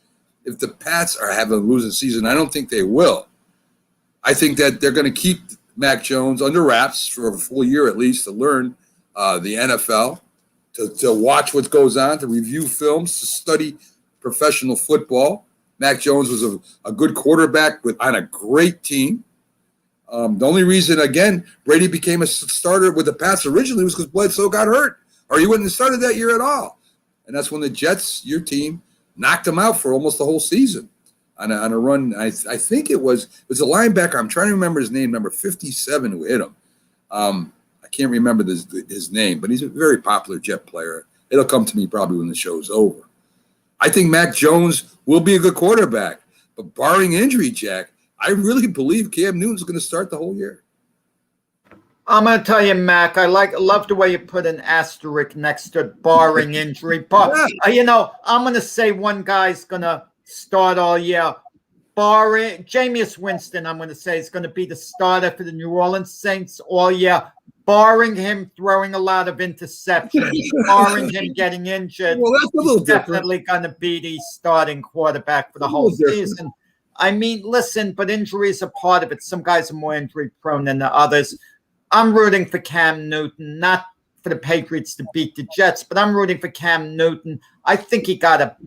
if the Pats are having a losing season, I don't think they will. I think that they're going to keep Mac Jones under wraps for a full year at least to learn the NFL, to watch what goes on, to review films, to study professional football. Mac Jones was a good quarterback on a great team. The only reason, again, Brady became a starter with the Pats originally was because Bledsoe got hurt, or he wouldn't have started that year at all. And that's when the Jets, your team, knocked him out for almost the whole season on a run. I think it was a linebacker. I'm trying to remember his name, number 57, who hit him. I can't remember his name, but he's a very popular Jet player. It'll come to me probably when the show's over. I think Mac Jones will be a good quarterback, but barring injury, Jack, I really believe Cam Newton's going to start the whole year. I'm going to tell you, Mac, love the way you put an asterisk next to barring injury. But, I'm going to say one guy's going to start all year. Barring Jameis Winston, I'm going to say is going to be the starter for the New Orleans Saints all year. Barring him throwing a lot of interceptions, barring him getting injured, well, that's a little definitely going to be the starting quarterback for the whole season. I mean, listen, but injuries are part of it. Some guys are more injury prone than the others. I'm rooting for Cam Newton, not for the Patriots to beat the Jets, but I'm rooting for Cam Newton. I think he got a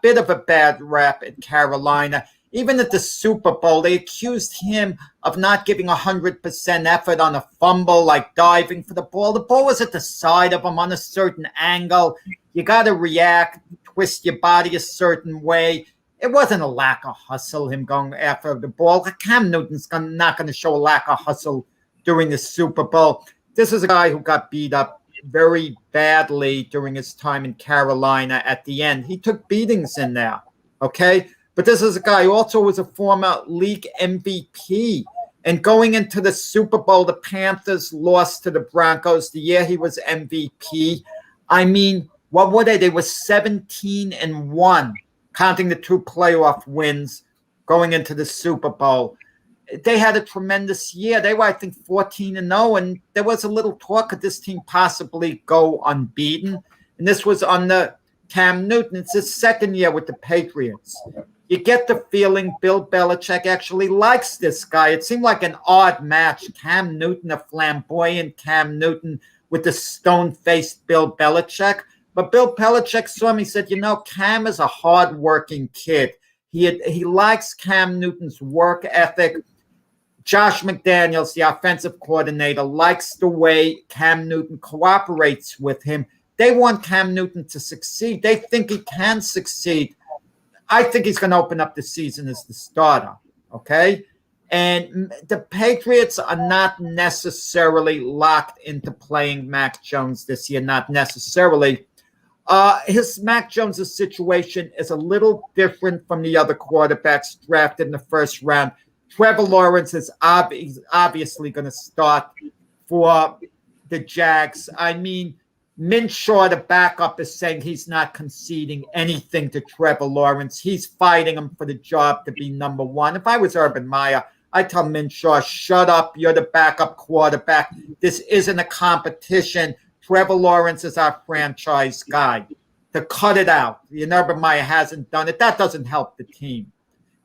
bit of a bad rap at Carolina. Even at the Super Bowl, they accused him of not giving 100% effort on a fumble, like diving for the ball. The ball was at the side of him on a certain angle. You got to react, twist your body a certain way. It wasn't a lack of hustle, him going after the ball. Cam Newton's not going to show a lack of hustle during the Super Bowl. This is a guy who got beat up very badly during his time in Carolina at the end. He took beatings in there, okay? But this is a guy who also was a former league MVP. And going into the Super Bowl, the Panthers lost to the Broncos the year he was MVP. I mean, what were they? They were 17-1, counting the 2 playoff wins going into the Super Bowl. They had a tremendous year. They were, I think, 14-0, and there was a little talk of this team possibly go unbeaten. And this was under Cam Newton. It's his second year with the Patriots. You get the feeling Bill Belichick actually likes this guy. It seemed like an odd match. Cam Newton, a flamboyant Cam Newton with the stone-faced Bill Belichick. But Bill Belichick saw him. He said, Cam is a hard-working kid. He likes Cam Newton's work ethic. Josh McDaniels, the offensive coordinator, likes the way Cam Newton cooperates with him. They want Cam Newton to succeed. They think he can succeed. I think he's going to open up the season as the starter, okay? And the Patriots are not necessarily locked into playing Mac Jones this year, not necessarily. Mac Jones' situation is a little different from the other quarterbacks drafted in the first round. Trevor Lawrence is obviously going to start for the Jags. I mean, Minshew, the backup, is saying he's not conceding anything to Trevor Lawrence. He's fighting him for the job to be number one. If I was Urban Meyer, I'd tell Minshew, shut up. You're the backup quarterback. This isn't a competition. Trevor Lawrence is our franchise guy. To cut it out. Urban Meyer hasn't done it. That doesn't help the team.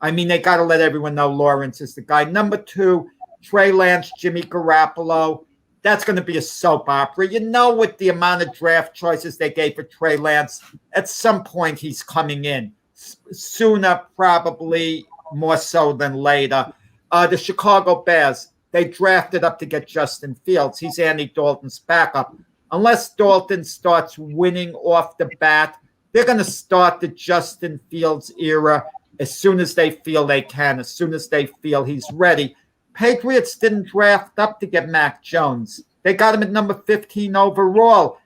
I mean, they got to let everyone know Lawrence is the guy. Number 2, Trey Lance, Jimmy Garoppolo. That's going to be a soap opera. You know, with the amount of draft choices they gave for Trey Lance, at some point he's coming in. Sooner, probably more so than later. The Chicago Bears, they drafted up to get Justin Fields. He's Andy Dalton's backup. Unless Dalton starts winning off the bat, they're going to start the Justin Fields era as soon as they feel they can, as soon as they feel he's ready. Patriots didn't draft up to get Mac Jones. They got him at number 15 overall.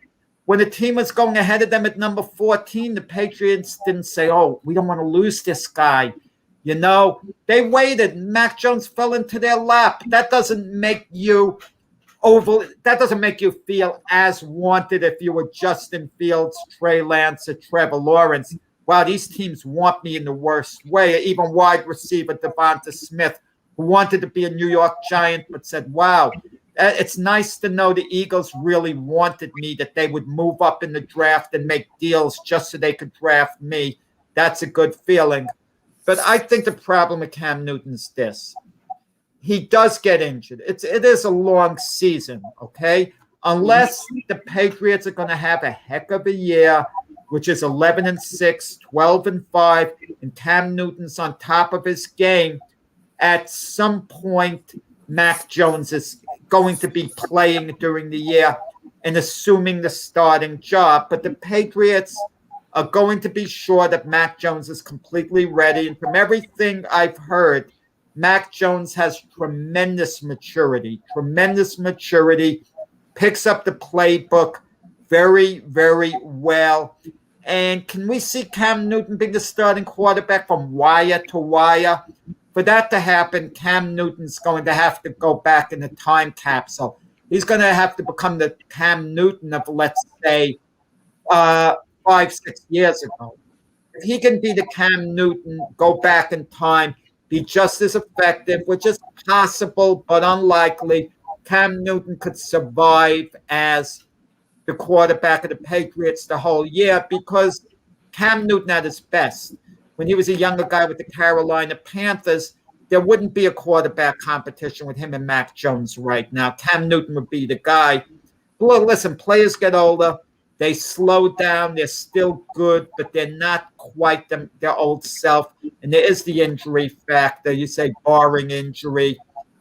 When the team was going ahead of them at number 14, the Patriots didn't say, oh, we don't want to lose this guy. You know, they waited. Mac Jones fell into their lap. That doesn't make you feel as wanted if you were Justin Fields, Trey Lance, or Trevor Lawrence. Wow, these teams want me in the worst way. Even wide receiver Devonta Smith, who wanted to be a New York Giant, but said, wow, it's nice to know the Eagles really wanted me, that they would move up in the draft and make deals just so they could draft me. That's a good feeling. But I think the problem with Cam Newton is this. He does get injured. It is a long season, okay? Unless the Patriots are going to have a heck of a year, which is 11-6, 12-5, and Cam Newton's on top of his game, at some point, Mac Jones is going to be playing during the year and assuming the starting job. But the Patriots are going to be sure that Mac Jones is completely ready. And from everything I've heard, Mac Jones has tremendous maturity, picks up the playbook very, very well. And can we see Cam Newton being the starting quarterback from wire to wire? For that to happen, Cam Newton's going to have to go back in the time capsule. He's going to have to become the Cam Newton of, let's say, 5-6 years ago. If he can be the Cam Newton, go back in time, be just as effective, which is possible but unlikely, Cam Newton could survive as the quarterback of the Patriots the whole year, because Cam Newton at his best, when he was a younger guy with the Carolina Panthers, there wouldn't be a quarterback competition with him and Mac Jones right now. Cam Newton would be the guy. Well, listen, players get older. They slow down. They're still good, but they're not quite their old self. And there is the injury factor. You say barring injury.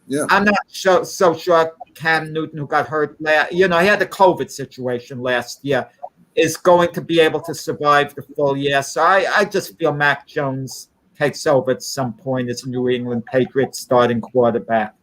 Yeah. I'm not so sure Cam Newton, who got hurt he had the COVID situation last year, is going to be able to survive the full year. So I just feel Mac Jones takes over at some point as New England Patriots starting quarterback.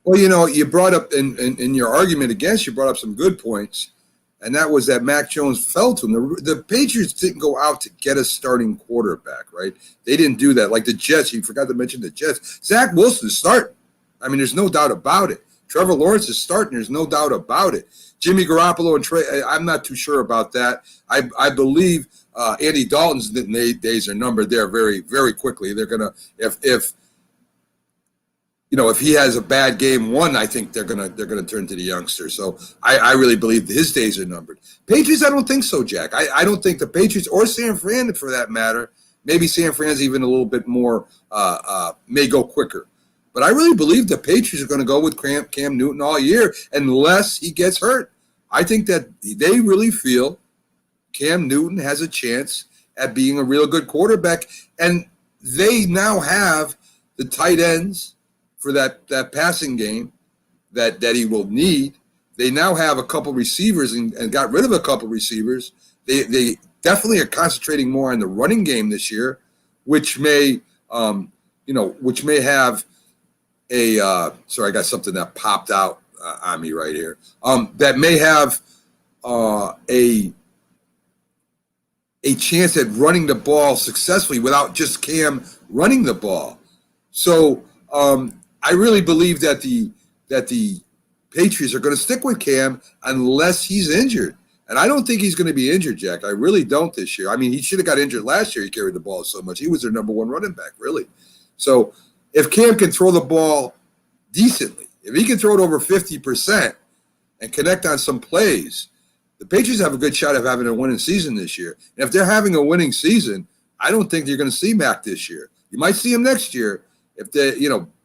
Well, you brought up in your argument against, you brought up some good points, and that was that Mac Jones fell to him. The Patriots didn't go out to get a starting quarterback, right? They didn't do that. Like the Jets, you forgot to mention the Jets. Zach Wilson is starting. I mean, there's no doubt about it. Trevor Lawrence is starting. There's no doubt about it. Jimmy Garoppolo and Trey, I'm not too sure about that. I believe Andy Dalton's days are numbered there very, very quickly. They're gonna if he has a bad game one, I think they're gonna turn to the youngster. So I really believe his days are numbered. Patriots, I don't think so, Jack. I don't think the Patriots or San Fran, for that matter. Maybe San Fran's even a little bit more may go quicker. But I really believe the Patriots are going to go with Cam Newton all year unless he gets hurt. I think that they really feel Cam Newton has a chance at being a real good quarterback. And they now have the tight ends for that passing game that he will need. They now have a couple receivers and got rid of a couple receivers. They definitely are concentrating more on the running game this year, which may have a sorry, I got something that popped out on me right here. That may have a chance at running the ball successfully without just Cam running the ball. So I really believe that the Patriots are going to stick with Cam unless he's injured. And I don't think he's going to be injured, Jack. I really don't this year. I mean, he should have got injured last year. He carried the ball so much. He was their number one running back, really. So if Cam can throw the ball decently, if he can throw it over 50% and connect on some plays, the Patriots have a good shot of having a winning season this year. And if they're having a winning season, I don't think you're going to see Mac this year. You might see him next year if they,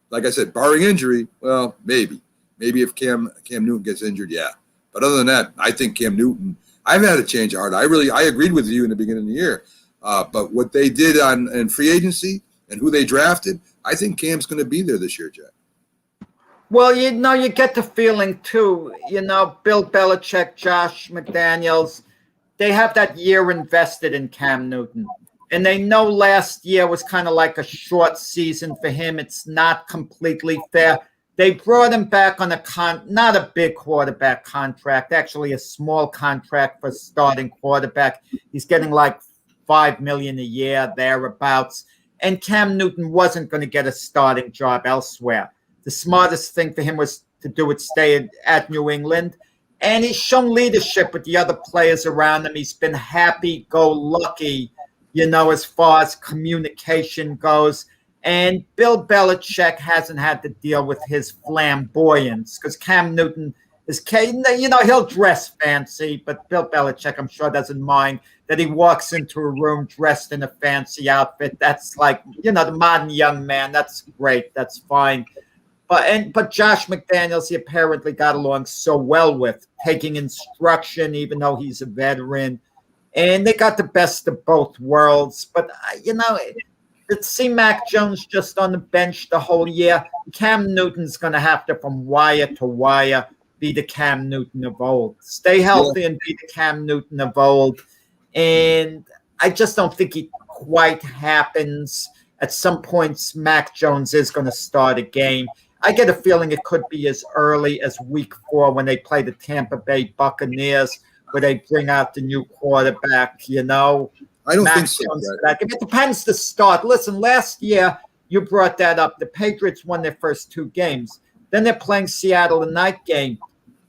like I said, barring injury, well, maybe. Maybe if Cam Newton gets injured, yeah. But other than that, I think Cam Newton, I've had a change of heart. I agreed with you in the beginning of the year. But what they did in free agency and who they drafted, I think Cam's going to be there this year, Jack. Well, you get the feeling, too, Bill Belichick, Josh McDaniels, they have that year invested in Cam Newton. And they know last year was kind of like a short season for him. It's not completely fair. They brought him back on not a big quarterback contract, actually a small contract for starting quarterback. He's getting like $5 million a year, thereabouts. And Cam Newton wasn't going to get a starting job elsewhere. The smartest thing for him was to do it, stay at New England. And he's shown leadership with the other players around him. He's been happy-go-lucky, as far as communication goes. And Bill Belichick hasn't had to deal with his flamboyance because Cam Newton is, he'll dress fancy, but Bill Belichick, I'm sure, doesn't mind that he walks into a room dressed in a fancy outfit. That's like, the modern young man. That's great. That's fine. But Josh McDaniels, he apparently got along so well with, taking instruction, even though he's a veteran. And they got the best of both worlds. But, to see Mac Jones just on the bench the whole year, Cam Newton's going to have to, from wire to wire, be the Cam Newton of old. Stay healthy and be the Cam Newton of old. And I just don't think it quite happens. At some points, Mac Jones is going to start a game. I get a feeling it could be as early as week 4 when they play the Tampa Bay Buccaneers, where they bring out the new quarterback, I don't think so. It depends the start. Listen, last year, you brought that up. The Patriots won their first 2 games. Then they're playing Seattle the night game.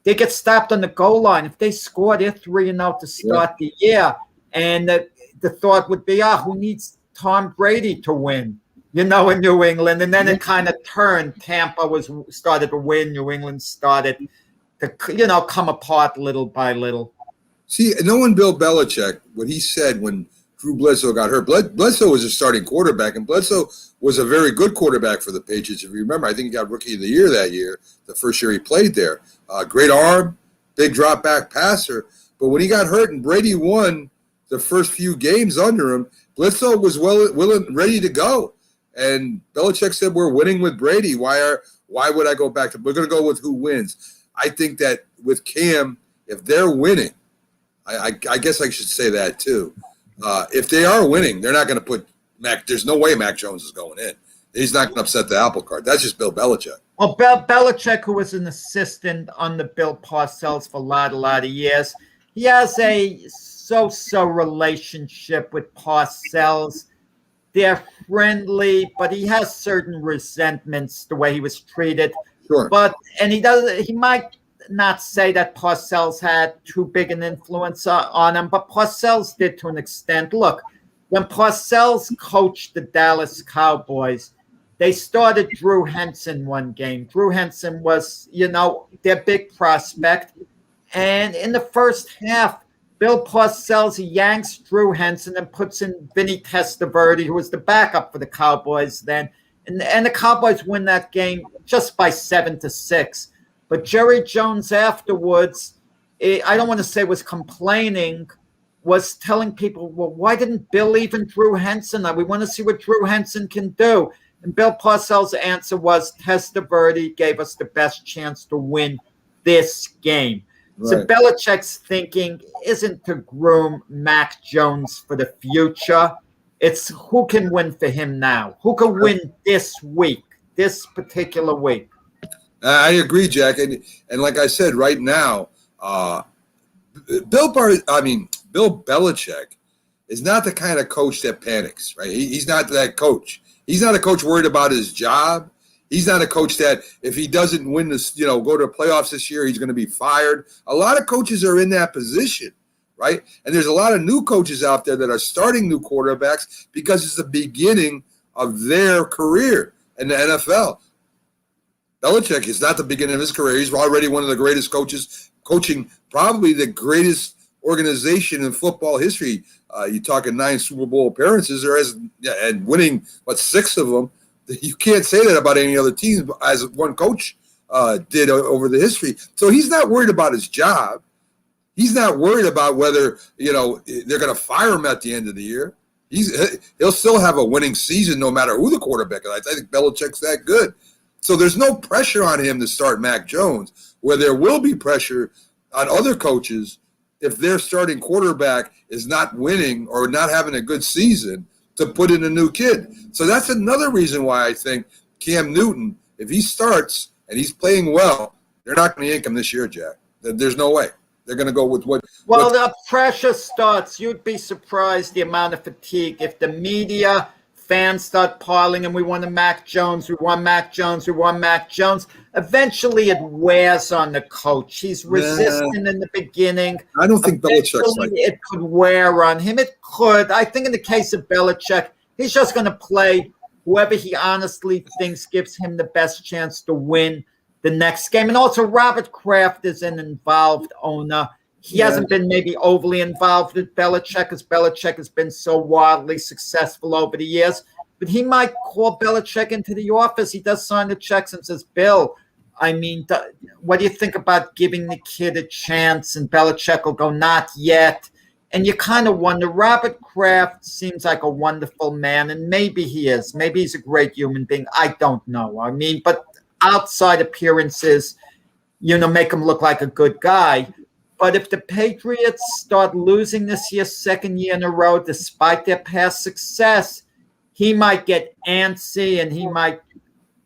They get stopped on the goal line. If they score, they're 3-0 to start the year. And the thought would be, who needs Tom Brady to win? In New England. And then it kind of turned. Tampa started to win. New England started to, come apart little by little. See, knowing Bill Belichick, what he said when Drew Bledsoe got hurt. Bledsoe was a starting quarterback, and Bledsoe was a very good quarterback for the Patriots. If you remember, I think he got Rookie of the Year that year, the first year he played there. Great arm, big drop-back passer. But when he got hurt and Brady won the first few games under him, Bledsoe was willing, ready to go. And Belichick said, we're winning with Brady. Why would I go back to – we're going to go with who wins. I think that with Cam, if they're winning, I guess I should say that too. If they are winning, they're not going to put Mac. There's no way Mac Jones is going in. He's not going to upset the apple cart. That's just Bill Belichick. Well, Belichick, who was an assistant under Bill Parcells for a lot of years, he has a so-so relationship with Parcells. They're friendly, but he has certain resentments the way he was treated. Sure. And he might not say that Parcells had too big an influence on him, but Parcells did to an extent. Look, when Parcells coached the Dallas Cowboys, they started Drew Henson one game. Drew Henson was, their big prospect. And in the first half, Bill Parcells yanks Drew Henson and puts in Vinny Testaverde, who was the backup for the Cowboys then. And the Cowboys win that game just by 7-6. But Jerry Jones afterwards, I don't want to say was complaining, was telling people, well, why didn't Bill even Drew Henson? We want to see what Drew Henson can do. And Bill Parcells' answer was Testaverde gave us the best chance to win this game. So Right. Belichick's thinking isn't to groom Mac Jones for the future. It's who can win for him now. Who can win this week, this particular week. I agree, Jack. And like I said, right now, Bill Belichick is not the kind of coach that panics, right? He's not that coach. He's not a coach worried about his job. He's not a coach that if he doesn't win this, go to the playoffs this year, he's going to be fired. A lot of coaches are in that position, right? And there's a lot of new coaches out there that are starting new quarterbacks because it's the beginning of their career in the NFL. Belichick is not the beginning of his career. He's already one of the greatest coaches, coaching probably the greatest organization in football history. You're talking 9 Super Bowl appearances, and winning 6 of them. You can't say that about any other team, as one coach did over the history. So he's not worried about his job. He's not worried about whether they're going to fire him at the end of the year. He'll still have a winning season no matter who the quarterback is. I think Belichick's that good. So there's no pressure on him to start Mac Jones, where there will be pressure on other coaches if their starting quarterback is not winning or not having a good season to put in a new kid. So that's another reason why I think Cam Newton, if he starts and he's playing well, they're not going to yank him this year, Jack. There's no way. They're going to go with what. Well, the pressure starts. You'd be surprised the amount of fatigue if the media, fans start piling, and we want Mac Jones, we want Mac Jones, we want Mac Jones. Eventually, it wears on the coach. He's resistant in the beginning. I don't think Belichick's like that. It could wear on him. It could. I think in the case of Belichick, he's just going to play whoever he honestly thinks gives him the best chance to win the next game. And also, Robert Kraft is an involved owner. He hasn't been maybe overly involved with Belichick, as Belichick has been so wildly successful over the years. But he might call Belichick into the office. He does sign the checks and says, Bill, what do you think about giving the kid a chance? And Belichick will go, not yet. And you kind of wonder, Robert Kraft seems like a wonderful man, and maybe he is. Maybe he's a great human being. I don't know. But outside appearances, make him look like a good guy. But if the Patriots start losing this year, second year in a row, despite their past success, he might get antsy and he might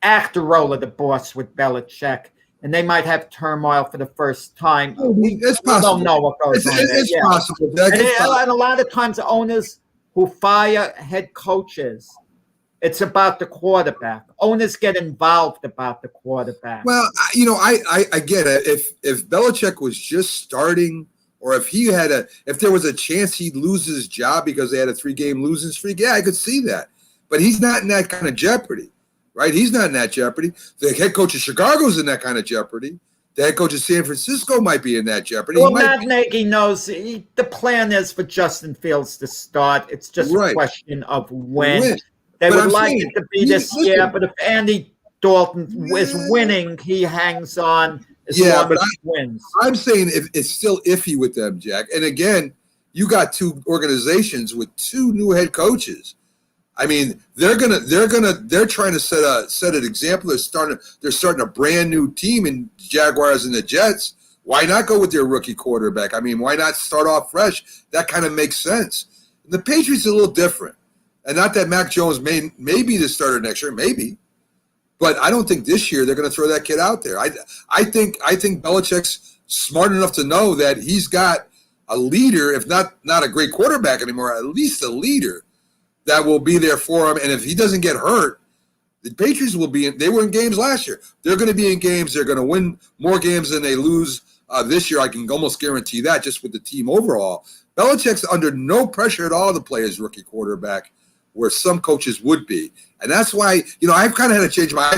act the role of the boss with Belichick, and they might have turmoil for the first time. It's possible. We don't know what goes on there. It's possible. And a lot of times owners who fire head coaches, it's about the quarterback. Owners get involved about the quarterback. Well, I get it. If Belichick was just starting, or if there was a chance he'd lose his job because they had a 3-game losing streak, I could see that. But he's not in that kind of jeopardy, right? He's not in that jeopardy. The head coach of Chicago's in that kind of jeopardy. The head coach of San Francisco might be in that jeopardy. Well, Matt Nagy knows the plan is for Justin Fields to start. It's just a question of when. They would like it to be this year, but if Andy Dalton is winning, he hangs on as long as he wins. I'm saying it's still iffy with them, Jack. And again, you got 2 organizations with 2 new head coaches. I mean, they're trying to set an example. They're starting a brand new team in Jaguars and the Jets. Why not go with their rookie quarterback? I mean, why not start off fresh? That kind of makes sense. And the Patriots are a little different. And not that Mac Jones may be the starter next year, maybe. But I don't think this year they're going to throw that kid out there. I think Belichick's smart enough to know that he's got a leader, if not a great quarterback anymore, at least a leader that will be there for him. And if he doesn't get hurt, the Patriots will be in. They were in games last year. They're going to be in games. They're going to win more games than they lose this year. I can almost guarantee that just with the team overall. Belichick's under no pressure at all to play his rookie quarterback, where some coaches would be. And that's why, I've kind of had to change my,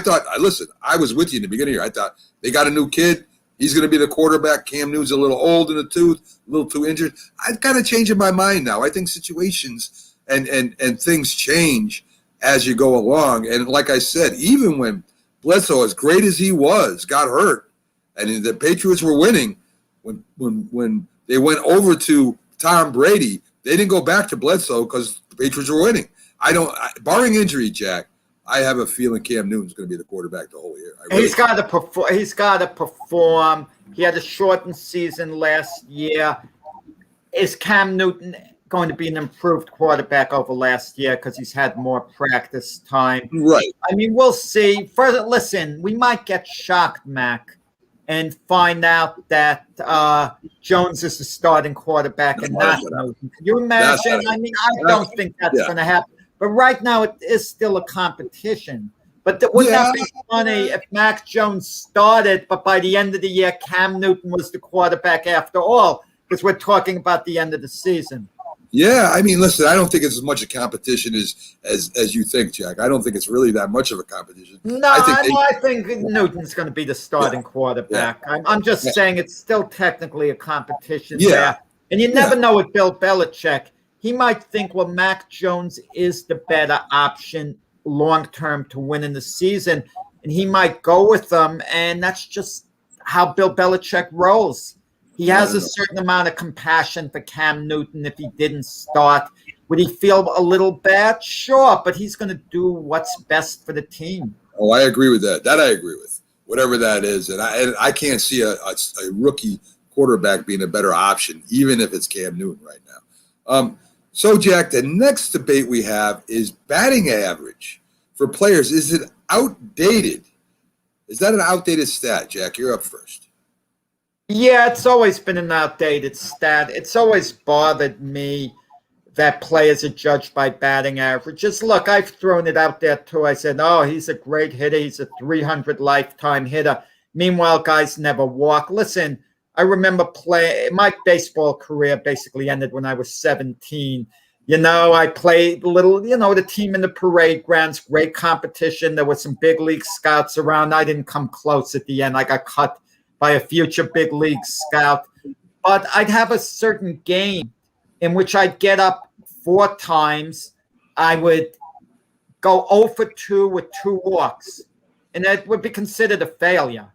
I was with you in the beginning here. I thought they got a new kid. He's going to be the quarterback. Cam Newton's a little old in the tooth, a little too injured. I've kind of changed my mind now. I think situations and things change as you go along. And like I said, even when Bledsoe, as great as he was, got hurt, and the Patriots were winning, when they went over to Tom Brady, they didn't go back to Bledsoe because the Patriots were winning. Barring injury, Jack, I have a feeling Cam Newton's going to be the quarterback the whole year. He's got to perform. He's got to perform. He had a shortened season last year. Is Cam Newton going to be an improved quarterback over last year because he's had more practice time? Right. I mean, we'll see. Further, listen, we might get shocked, Mac, and find out that Jones is the starting quarterback and not Newton. Can you imagine? I mean, I don't think that's going to happen. But right now, it is still a competition. But wouldn't that be funny if Mac Jones started, but by the end of the year, Cam Newton was the quarterback after all? Because we're talking about the end of the season. Yeah, I mean, listen, I don't think it's as much a competition as you think, Jack. I don't think it's really that much of a competition. No, I think Newton's going to be the starting quarterback. Yeah. I'm just saying it's still technically a competition there. And you never know with Bill Belichick. He might think, well, Mac Jones is the better option long-term to win in the season, and he might go with them, and that's just how Bill Belichick rolls. He has a certain amount of compassion for Cam Newton if he didn't start. Would he feel a little bad? Sure, but he's going to do what's best for the team. Oh, I agree with that. That I agree with, whatever that is. And I can't see a rookie quarterback being a better option, even if it's Cam Newton right now. So, Jack, the next debate we have is batting average for players. Is it outdated? Is that an outdated stat, Jack? You're up first. Yeah, it's always been an outdated stat. It's always bothered me that players are judged by batting averages. Look, I've thrown it out there too. I said, oh, he's a great hitter. He's a 300 lifetime hitter. Meanwhile, guys never walk. Listen, I remember my baseball career basically ended when I was 17. You know, I played a little, the team in the parade grounds, great competition. There were some big league scouts around. I didn't come close at the end. I got cut by a future big league scout. But I'd have a certain game in which I'd get up 4 times. I would go 0 for 2 with 2 walks, and that would be considered a failure.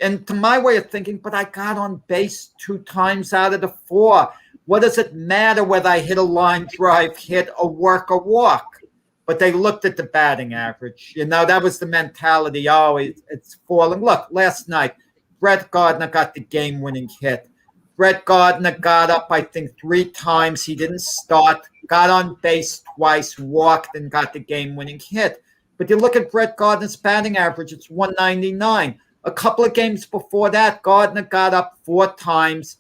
And to my way of thinking, but I got on base 2 times out of the 4. What does it matter whether I hit a line drive, hit a work, or walk? But they looked at the batting average. That was the mentality. Oh, it's falling. Look, last night, Brett Gardner got the game-winning hit. Brett Gardner got up, I think, 3 times. He didn't start, got on base twice, walked, and got the game-winning hit. But you look at Brett Gardner's batting average, it's 199. A couple of games before that, Gardner got up 4 times.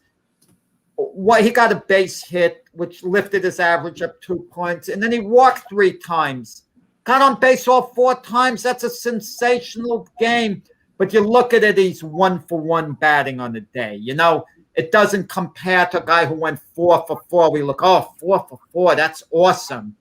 He got a base hit, which lifted his average up 2 points. And then he walked 3 times. Got on base all 4 times. That's a sensational game. But you look at it, he's 1 for 1 batting on the day. It doesn't compare to a guy who went 4 for 4. We look, 4 for 4, that's awesome.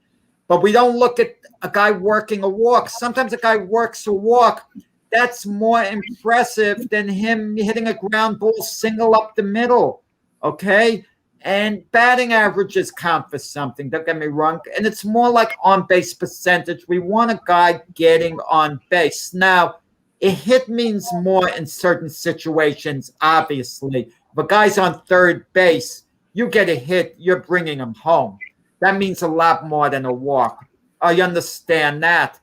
But we don't look at a guy working a walk. Sometimes a guy works a walk. That's more impressive than him hitting a ground ball single up the middle, okay? And batting averages count for something, don't get me wrong. And it's more like on-base percentage. We want a guy getting on base. Now, a hit means more in certain situations, obviously. If a guy's on third base, you get a hit, you're bringing him home. That means a lot more than a walk. I understand that.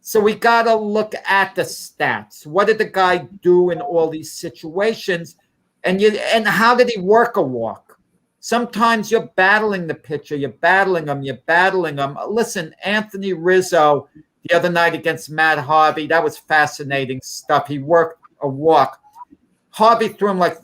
So we got to look at the stats. What did the guy do in all these situations? And how did he work a walk? Sometimes you're battling the pitcher. You're battling him. Listen, Anthony Rizzo the other night against Matt Harvey, that was fascinating stuff. He worked a walk. Harvey threw him like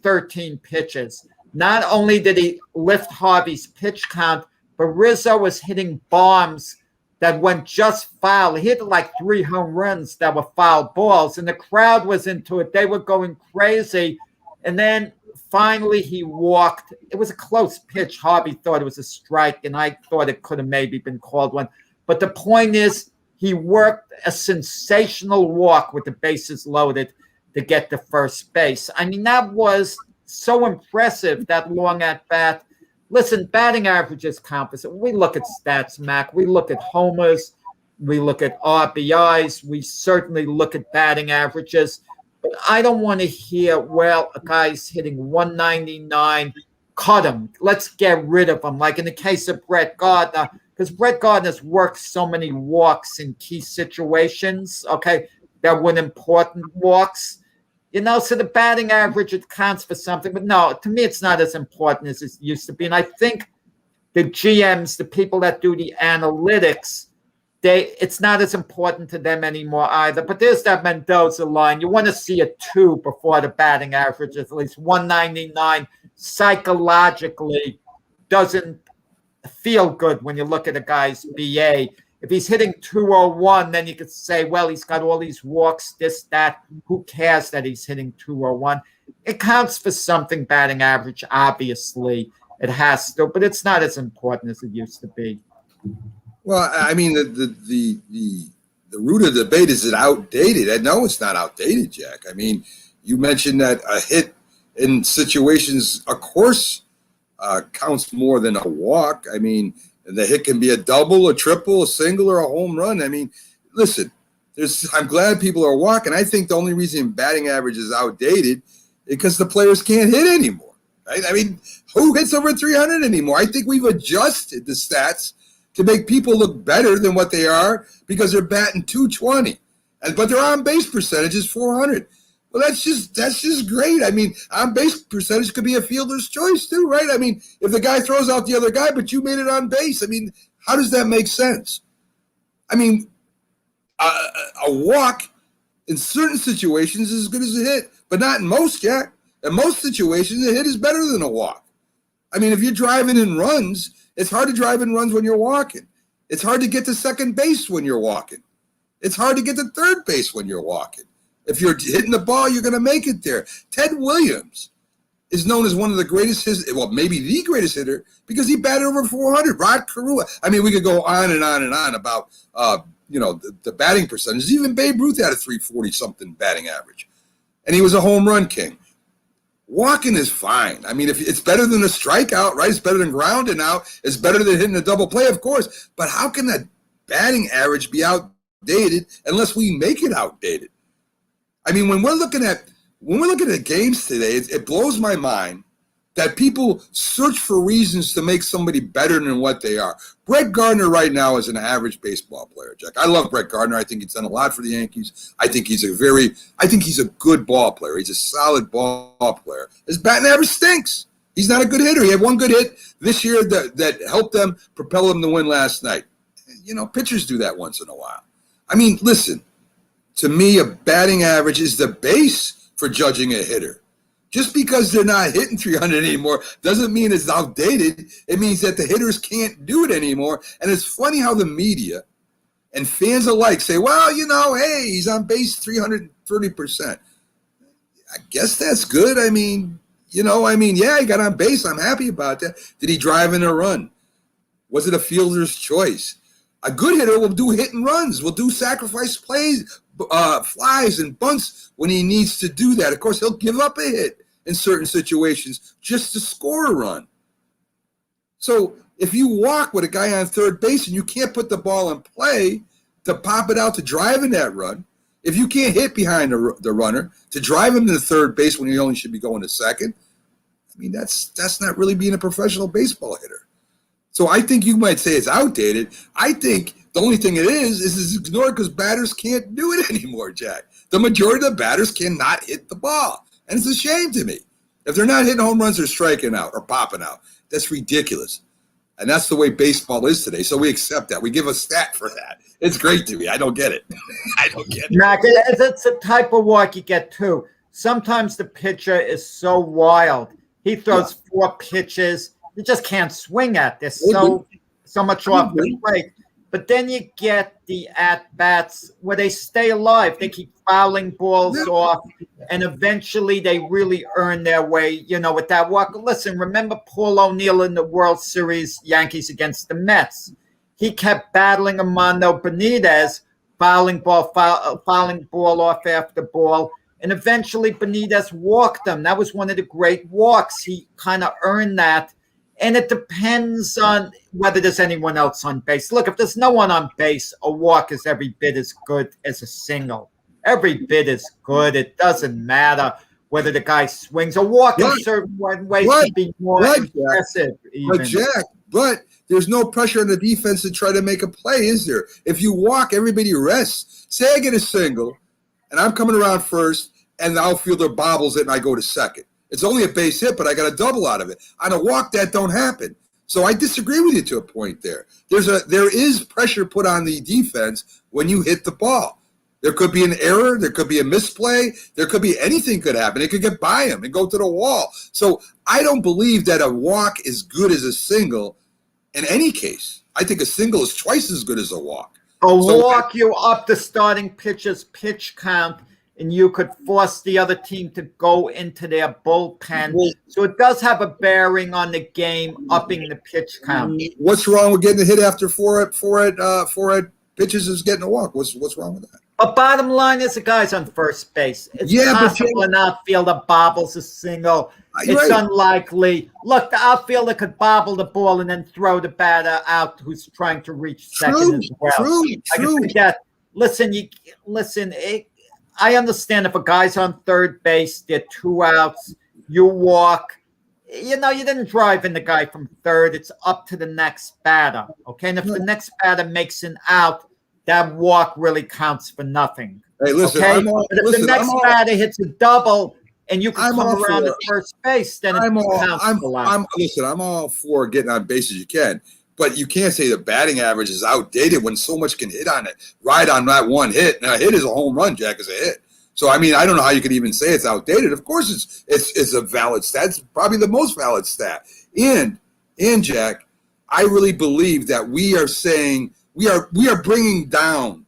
13 pitches. Not only did he lift Harvey's pitch count, but Rizzo was hitting bombs that went just foul. He hit like 3 home runs that were foul balls, and the crowd was into it. They were going crazy. And then finally he walked. It was a close pitch. Harvey thought it was a strike, and I thought it could have maybe been called one. But the point is, he worked a sensational walk with the bases loaded to get to first base. I mean, that was so impressive, that long at bat. Listen, batting averages count. We look at stats, Mac. We look at homers. We look at RBIs. We certainly look at batting averages. But I don't want to hear, well, a guy's hitting 199, cut him. Let's get rid of him. Like in the case of Brett Gardner, because Brett Gardner's worked so many walks in key situations, okay, that were important walks. You know, so the batting average, it counts for something. But no, to me, it's not as important as it used to be. And I think the GMs, the people that do the analytics, it's not as important to them anymore either. But there's that Mendoza line. You want to see a 2 before the batting average, at least 199. Psychologically doesn't feel good when you look at a guy's BA. If he's hitting 201, then you could say, well, he's got all these walks, this, that. Who cares that he's hitting 201? It counts for something, batting average, obviously. It has to, but it's not as important as it used to be. Well, I mean, the root of the debate, is it outdated? No, it's not outdated, Jack. I mean, you mentioned that a hit in situations, of course, counts more than a walk. I mean, the hit can be a double, a triple, a single, or a home run. I mean, listen, I'm glad people are walking. I think the only reason batting average is outdated is because the players can't hit anymore. Right? I mean, who hits over 300 anymore? I think we've adjusted the stats to make people look better than what they are because they're batting 220, but their on-base percentage is 400. Well, that's just great. I mean, on-base percentage could be a fielder's choice too, right? I mean, if the guy throws out the other guy, but you made it on base, I mean, how does that make sense? I mean, a walk in certain situations is as good as a hit, but not in most, Jack. In most situations, a hit is better than a walk. I mean, if you're driving in runs, it's hard to drive in runs when you're walking. It's hard to get to second base when you're walking. It's hard to get to third base when you're walking. If you're hitting the ball, you're going to make it there. Ted Williams is known as one of the greatest hitters, well, maybe the greatest hitter, because he batted over 400. Rod Carew. I mean, we could go on and on and on about, the batting percentage. Even Babe Ruth had a 340-something batting average, and he was a home run king. Walking is fine. I mean, if it's better than a strikeout, right? It's better than grounding out. It's better than hitting a double play, of course. But how can that batting average be outdated unless we make it outdated? I mean, when we're looking at games today, it blows my mind that people search for reasons to make somebody better than what they are. Brett Gardner right now is an average baseball player, Jack. I love Brett Gardner. I think he's done a lot for the Yankees. I think he's a good ball player. He's a solid ball player. His batting average stinks. He's not a good hitter. He had one good hit this year that helped them propel them to win last night. You know, pitchers do that once in a while. I mean, listen, to me, a batting average is the base for judging a hitter. Just because they're not hitting 300 anymore doesn't mean it's outdated. It means that the hitters can't do it anymore. And it's funny how the media and fans alike say, well, hey, he's on base 330%. I guess that's good. I mean, yeah, he got on base. I'm happy about that. Did he drive in a run? Was it a fielder's choice? A good hitter will do hit and runs, will do sacrifice plays, flies and bunts when he needs to do that. Of course, he'll give up a hit in certain situations just to score a run. So if you walk with a guy on third base and you can't put the ball in play to pop it out to drive in that run, if you can't hit behind the runner to drive him to the third base when he only should be going to second, I mean, that's not really being a professional baseball hitter. So I think you might say it's outdated. I think the only thing it is ignored because batters can't do it anymore, Jack. The majority of the batters cannot hit the ball. And it's a shame to me. If they're not hitting home runs, they're striking out or popping out. That's ridiculous. And that's the way baseball is today. So we accept that. We give a stat for that. It's great to me. I don't get it. I don't get it. Mac, it's a type of walk you get too. Sometimes the pitcher is so wild. He throws 4 pitches. You just can't swing at. There's so much off the plate. But then you get the at-bats where they stay alive. They keep fouling balls off, and eventually they really earn their way, with that walk. Listen, remember Paul O'Neill in the World Series, Yankees against the Mets? He kept battling Armando Benitez, fouling ball off after ball, and eventually Benitez walked him. That was one of the great walks. He kind of earned that. And it depends on whether there's anyone else on base. Look, if there's no one on base, a walk is every bit as good as a single. Every bit is good. It doesn't matter whether the guy swings. A walk in certain ways can be more impressive. But Jack, But there's no pressure on the defense to try to make a play, is there? If you walk, everybody rests. Say I get a single, and I'm coming around first, and the outfielder bobbles it, and I go to second. It's only a base hit, but I got a double out of it. On a walk, that don't happen. So I disagree with you to a point there. There is pressure put on the defense when you hit the ball. There could be an error. There could be a misplay. There could be anything could happen. It could get by him and go to the wall. So I don't believe that a walk is good as a single in any case. I think a single is twice as good as a walk. Walk you up the starting pitcher's pitch count, and you could force the other team to go into their bullpen. So it does have a bearing on the game, upping the pitch count. What's wrong with getting a hit after four pitches is getting a walk? What's wrong with that? But bottom line is the guy's on first base. It's possible an outfielder bobbles a single. It's unlikely. Look, the outfielder could bobble the ball and then throw the batter out who's trying to reach second as well. True. I understand if a guy's on third base, there are 2 outs, you walk. You didn't drive in the guy from third. It's up to the next batter. Okay, and if the next batter makes an out, that walk really counts for nothing. Hey, listen, okay? But if the next batter hits a double and you can come around at first base, then it counts a lot. I'm all for getting on base as you can, but you can't say the batting average is outdated when so much can hit on it. Right on that one hit. Now, a hit is a home run, Jack, is a hit. So, I mean, I don't know how you could even say it's outdated. Of course it's a valid stat. It's probably the most valid stat. And Jack, I really believe that we are saying we are bringing down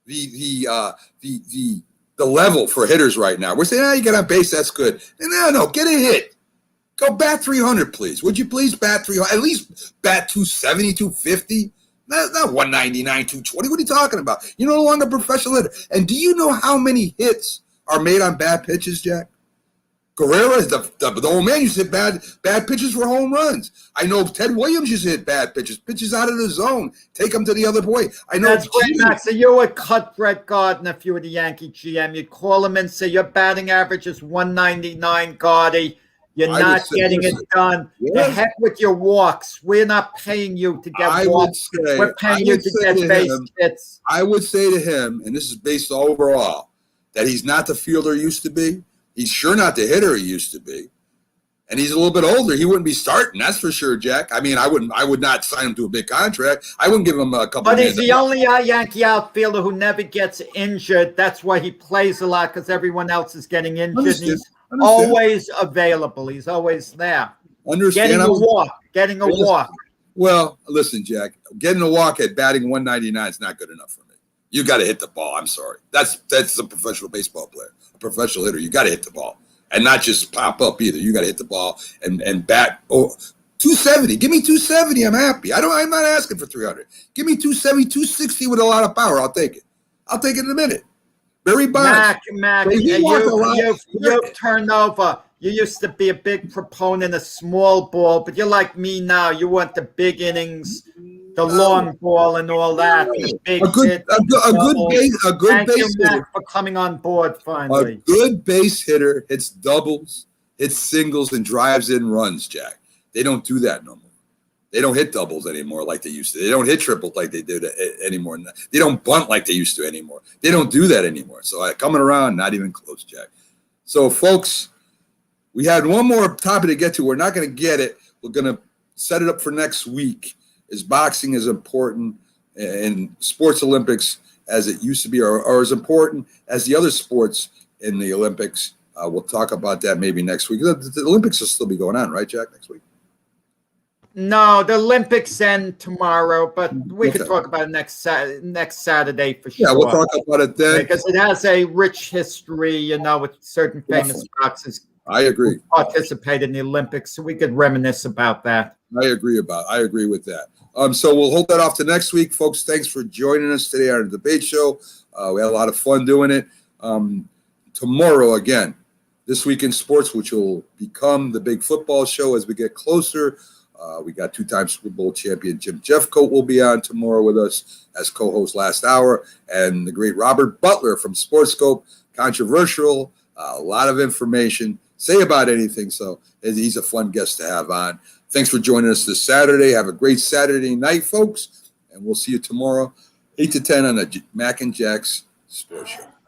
the level for hitters right now. We're saying, you get on base, that's good. And no, get a hit. Go bat 300, please. Would you please bat 300? At least bat 270, 250. Not 199, 220. What are you talking about? You're no longer a professional hitter. And do you know how many hits are made on bad pitches, Jack? Guerrero, the old man used to hit bad pitches for home runs. I know Ted Williams used to hit bad pitches out of the zone, take them to the other way. I know. That's great, Max. So you would cut Brett Gardner if you were the Yankee GM. You'd call him and say, your batting average is 199, Gardy. You're not getting it done. The heck with your walks. We're not paying you to get walks. We're paying you to get base hits. I would say to him, and this is based overall, that he's not the fielder he used to be. He's sure not the hitter he used to be. And he's a little bit older. He wouldn't be starting, that's for sure, Jack. I mean, I would not sign him to a big contract. I wouldn't give him a couple. But he's the only Yankee outfielder who never gets injured. That's why he plays a lot, because everyone else is getting injured. He's always available. He's always there. Getting a walk. Well, listen, Jack, getting a walk at batting 199 is not good enough for me. You got to hit the ball. I'm sorry. That's a professional baseball player, a professional hitter. You got to hit the ball and not just pop up either. You got to hit the ball and bat. 270. Give me 270. I'm happy. I'm not asking for 300. Give me 270, 260 with a lot of power. I'll take it. I'll take it in a minute. Barry Bonds. Mac, you've turned over. You used to be a big proponent of small ball, but you're like me now. You want the big innings, the long ball, and all that. A good base hitter for coming on board finally. A good base hitter hits doubles, hits singles, and drives in runs, Jack. They don't do that no more. They don't hit doubles anymore like they used to. They don't hit triples like they did anymore. They don't bunt like they used to anymore. They don't do that anymore. So coming around, not even close, Jack. So, folks, we had one more topic to get to. We're not going to get it. We're going to set it up for next week. Is boxing as important in sports Olympics as it used to be, or as important as the other sports in the Olympics? We'll talk about that maybe next week. The Olympics will still be going on, right, Jack, next week? No, the Olympics end tomorrow, but we could talk about it next Saturday for sure. Yeah, we'll talk about it then. Because it has a rich history, with certain famous boxers. I agree. Participate in the Olympics, so we could reminisce about that. I agree with that. So we'll hold that off to next week, folks. Thanks for joining us today on the debate show. We had a lot of fun doing it. Tomorrow, again, This Week in Sports, which will become the big football show as we get closer. We got two-time Super Bowl champion Jim Jeffcoat will be on tomorrow with us as co-host last hour, and the great Robert Butler from Sportscope. Controversial, a lot of information. say about anything. So he's a fun guest to have on. Thanks for joining us this Saturday. Have a great Saturday night, folks, and we'll see you tomorrow, 8 to 10 on the Mac and Jack's Sports Show.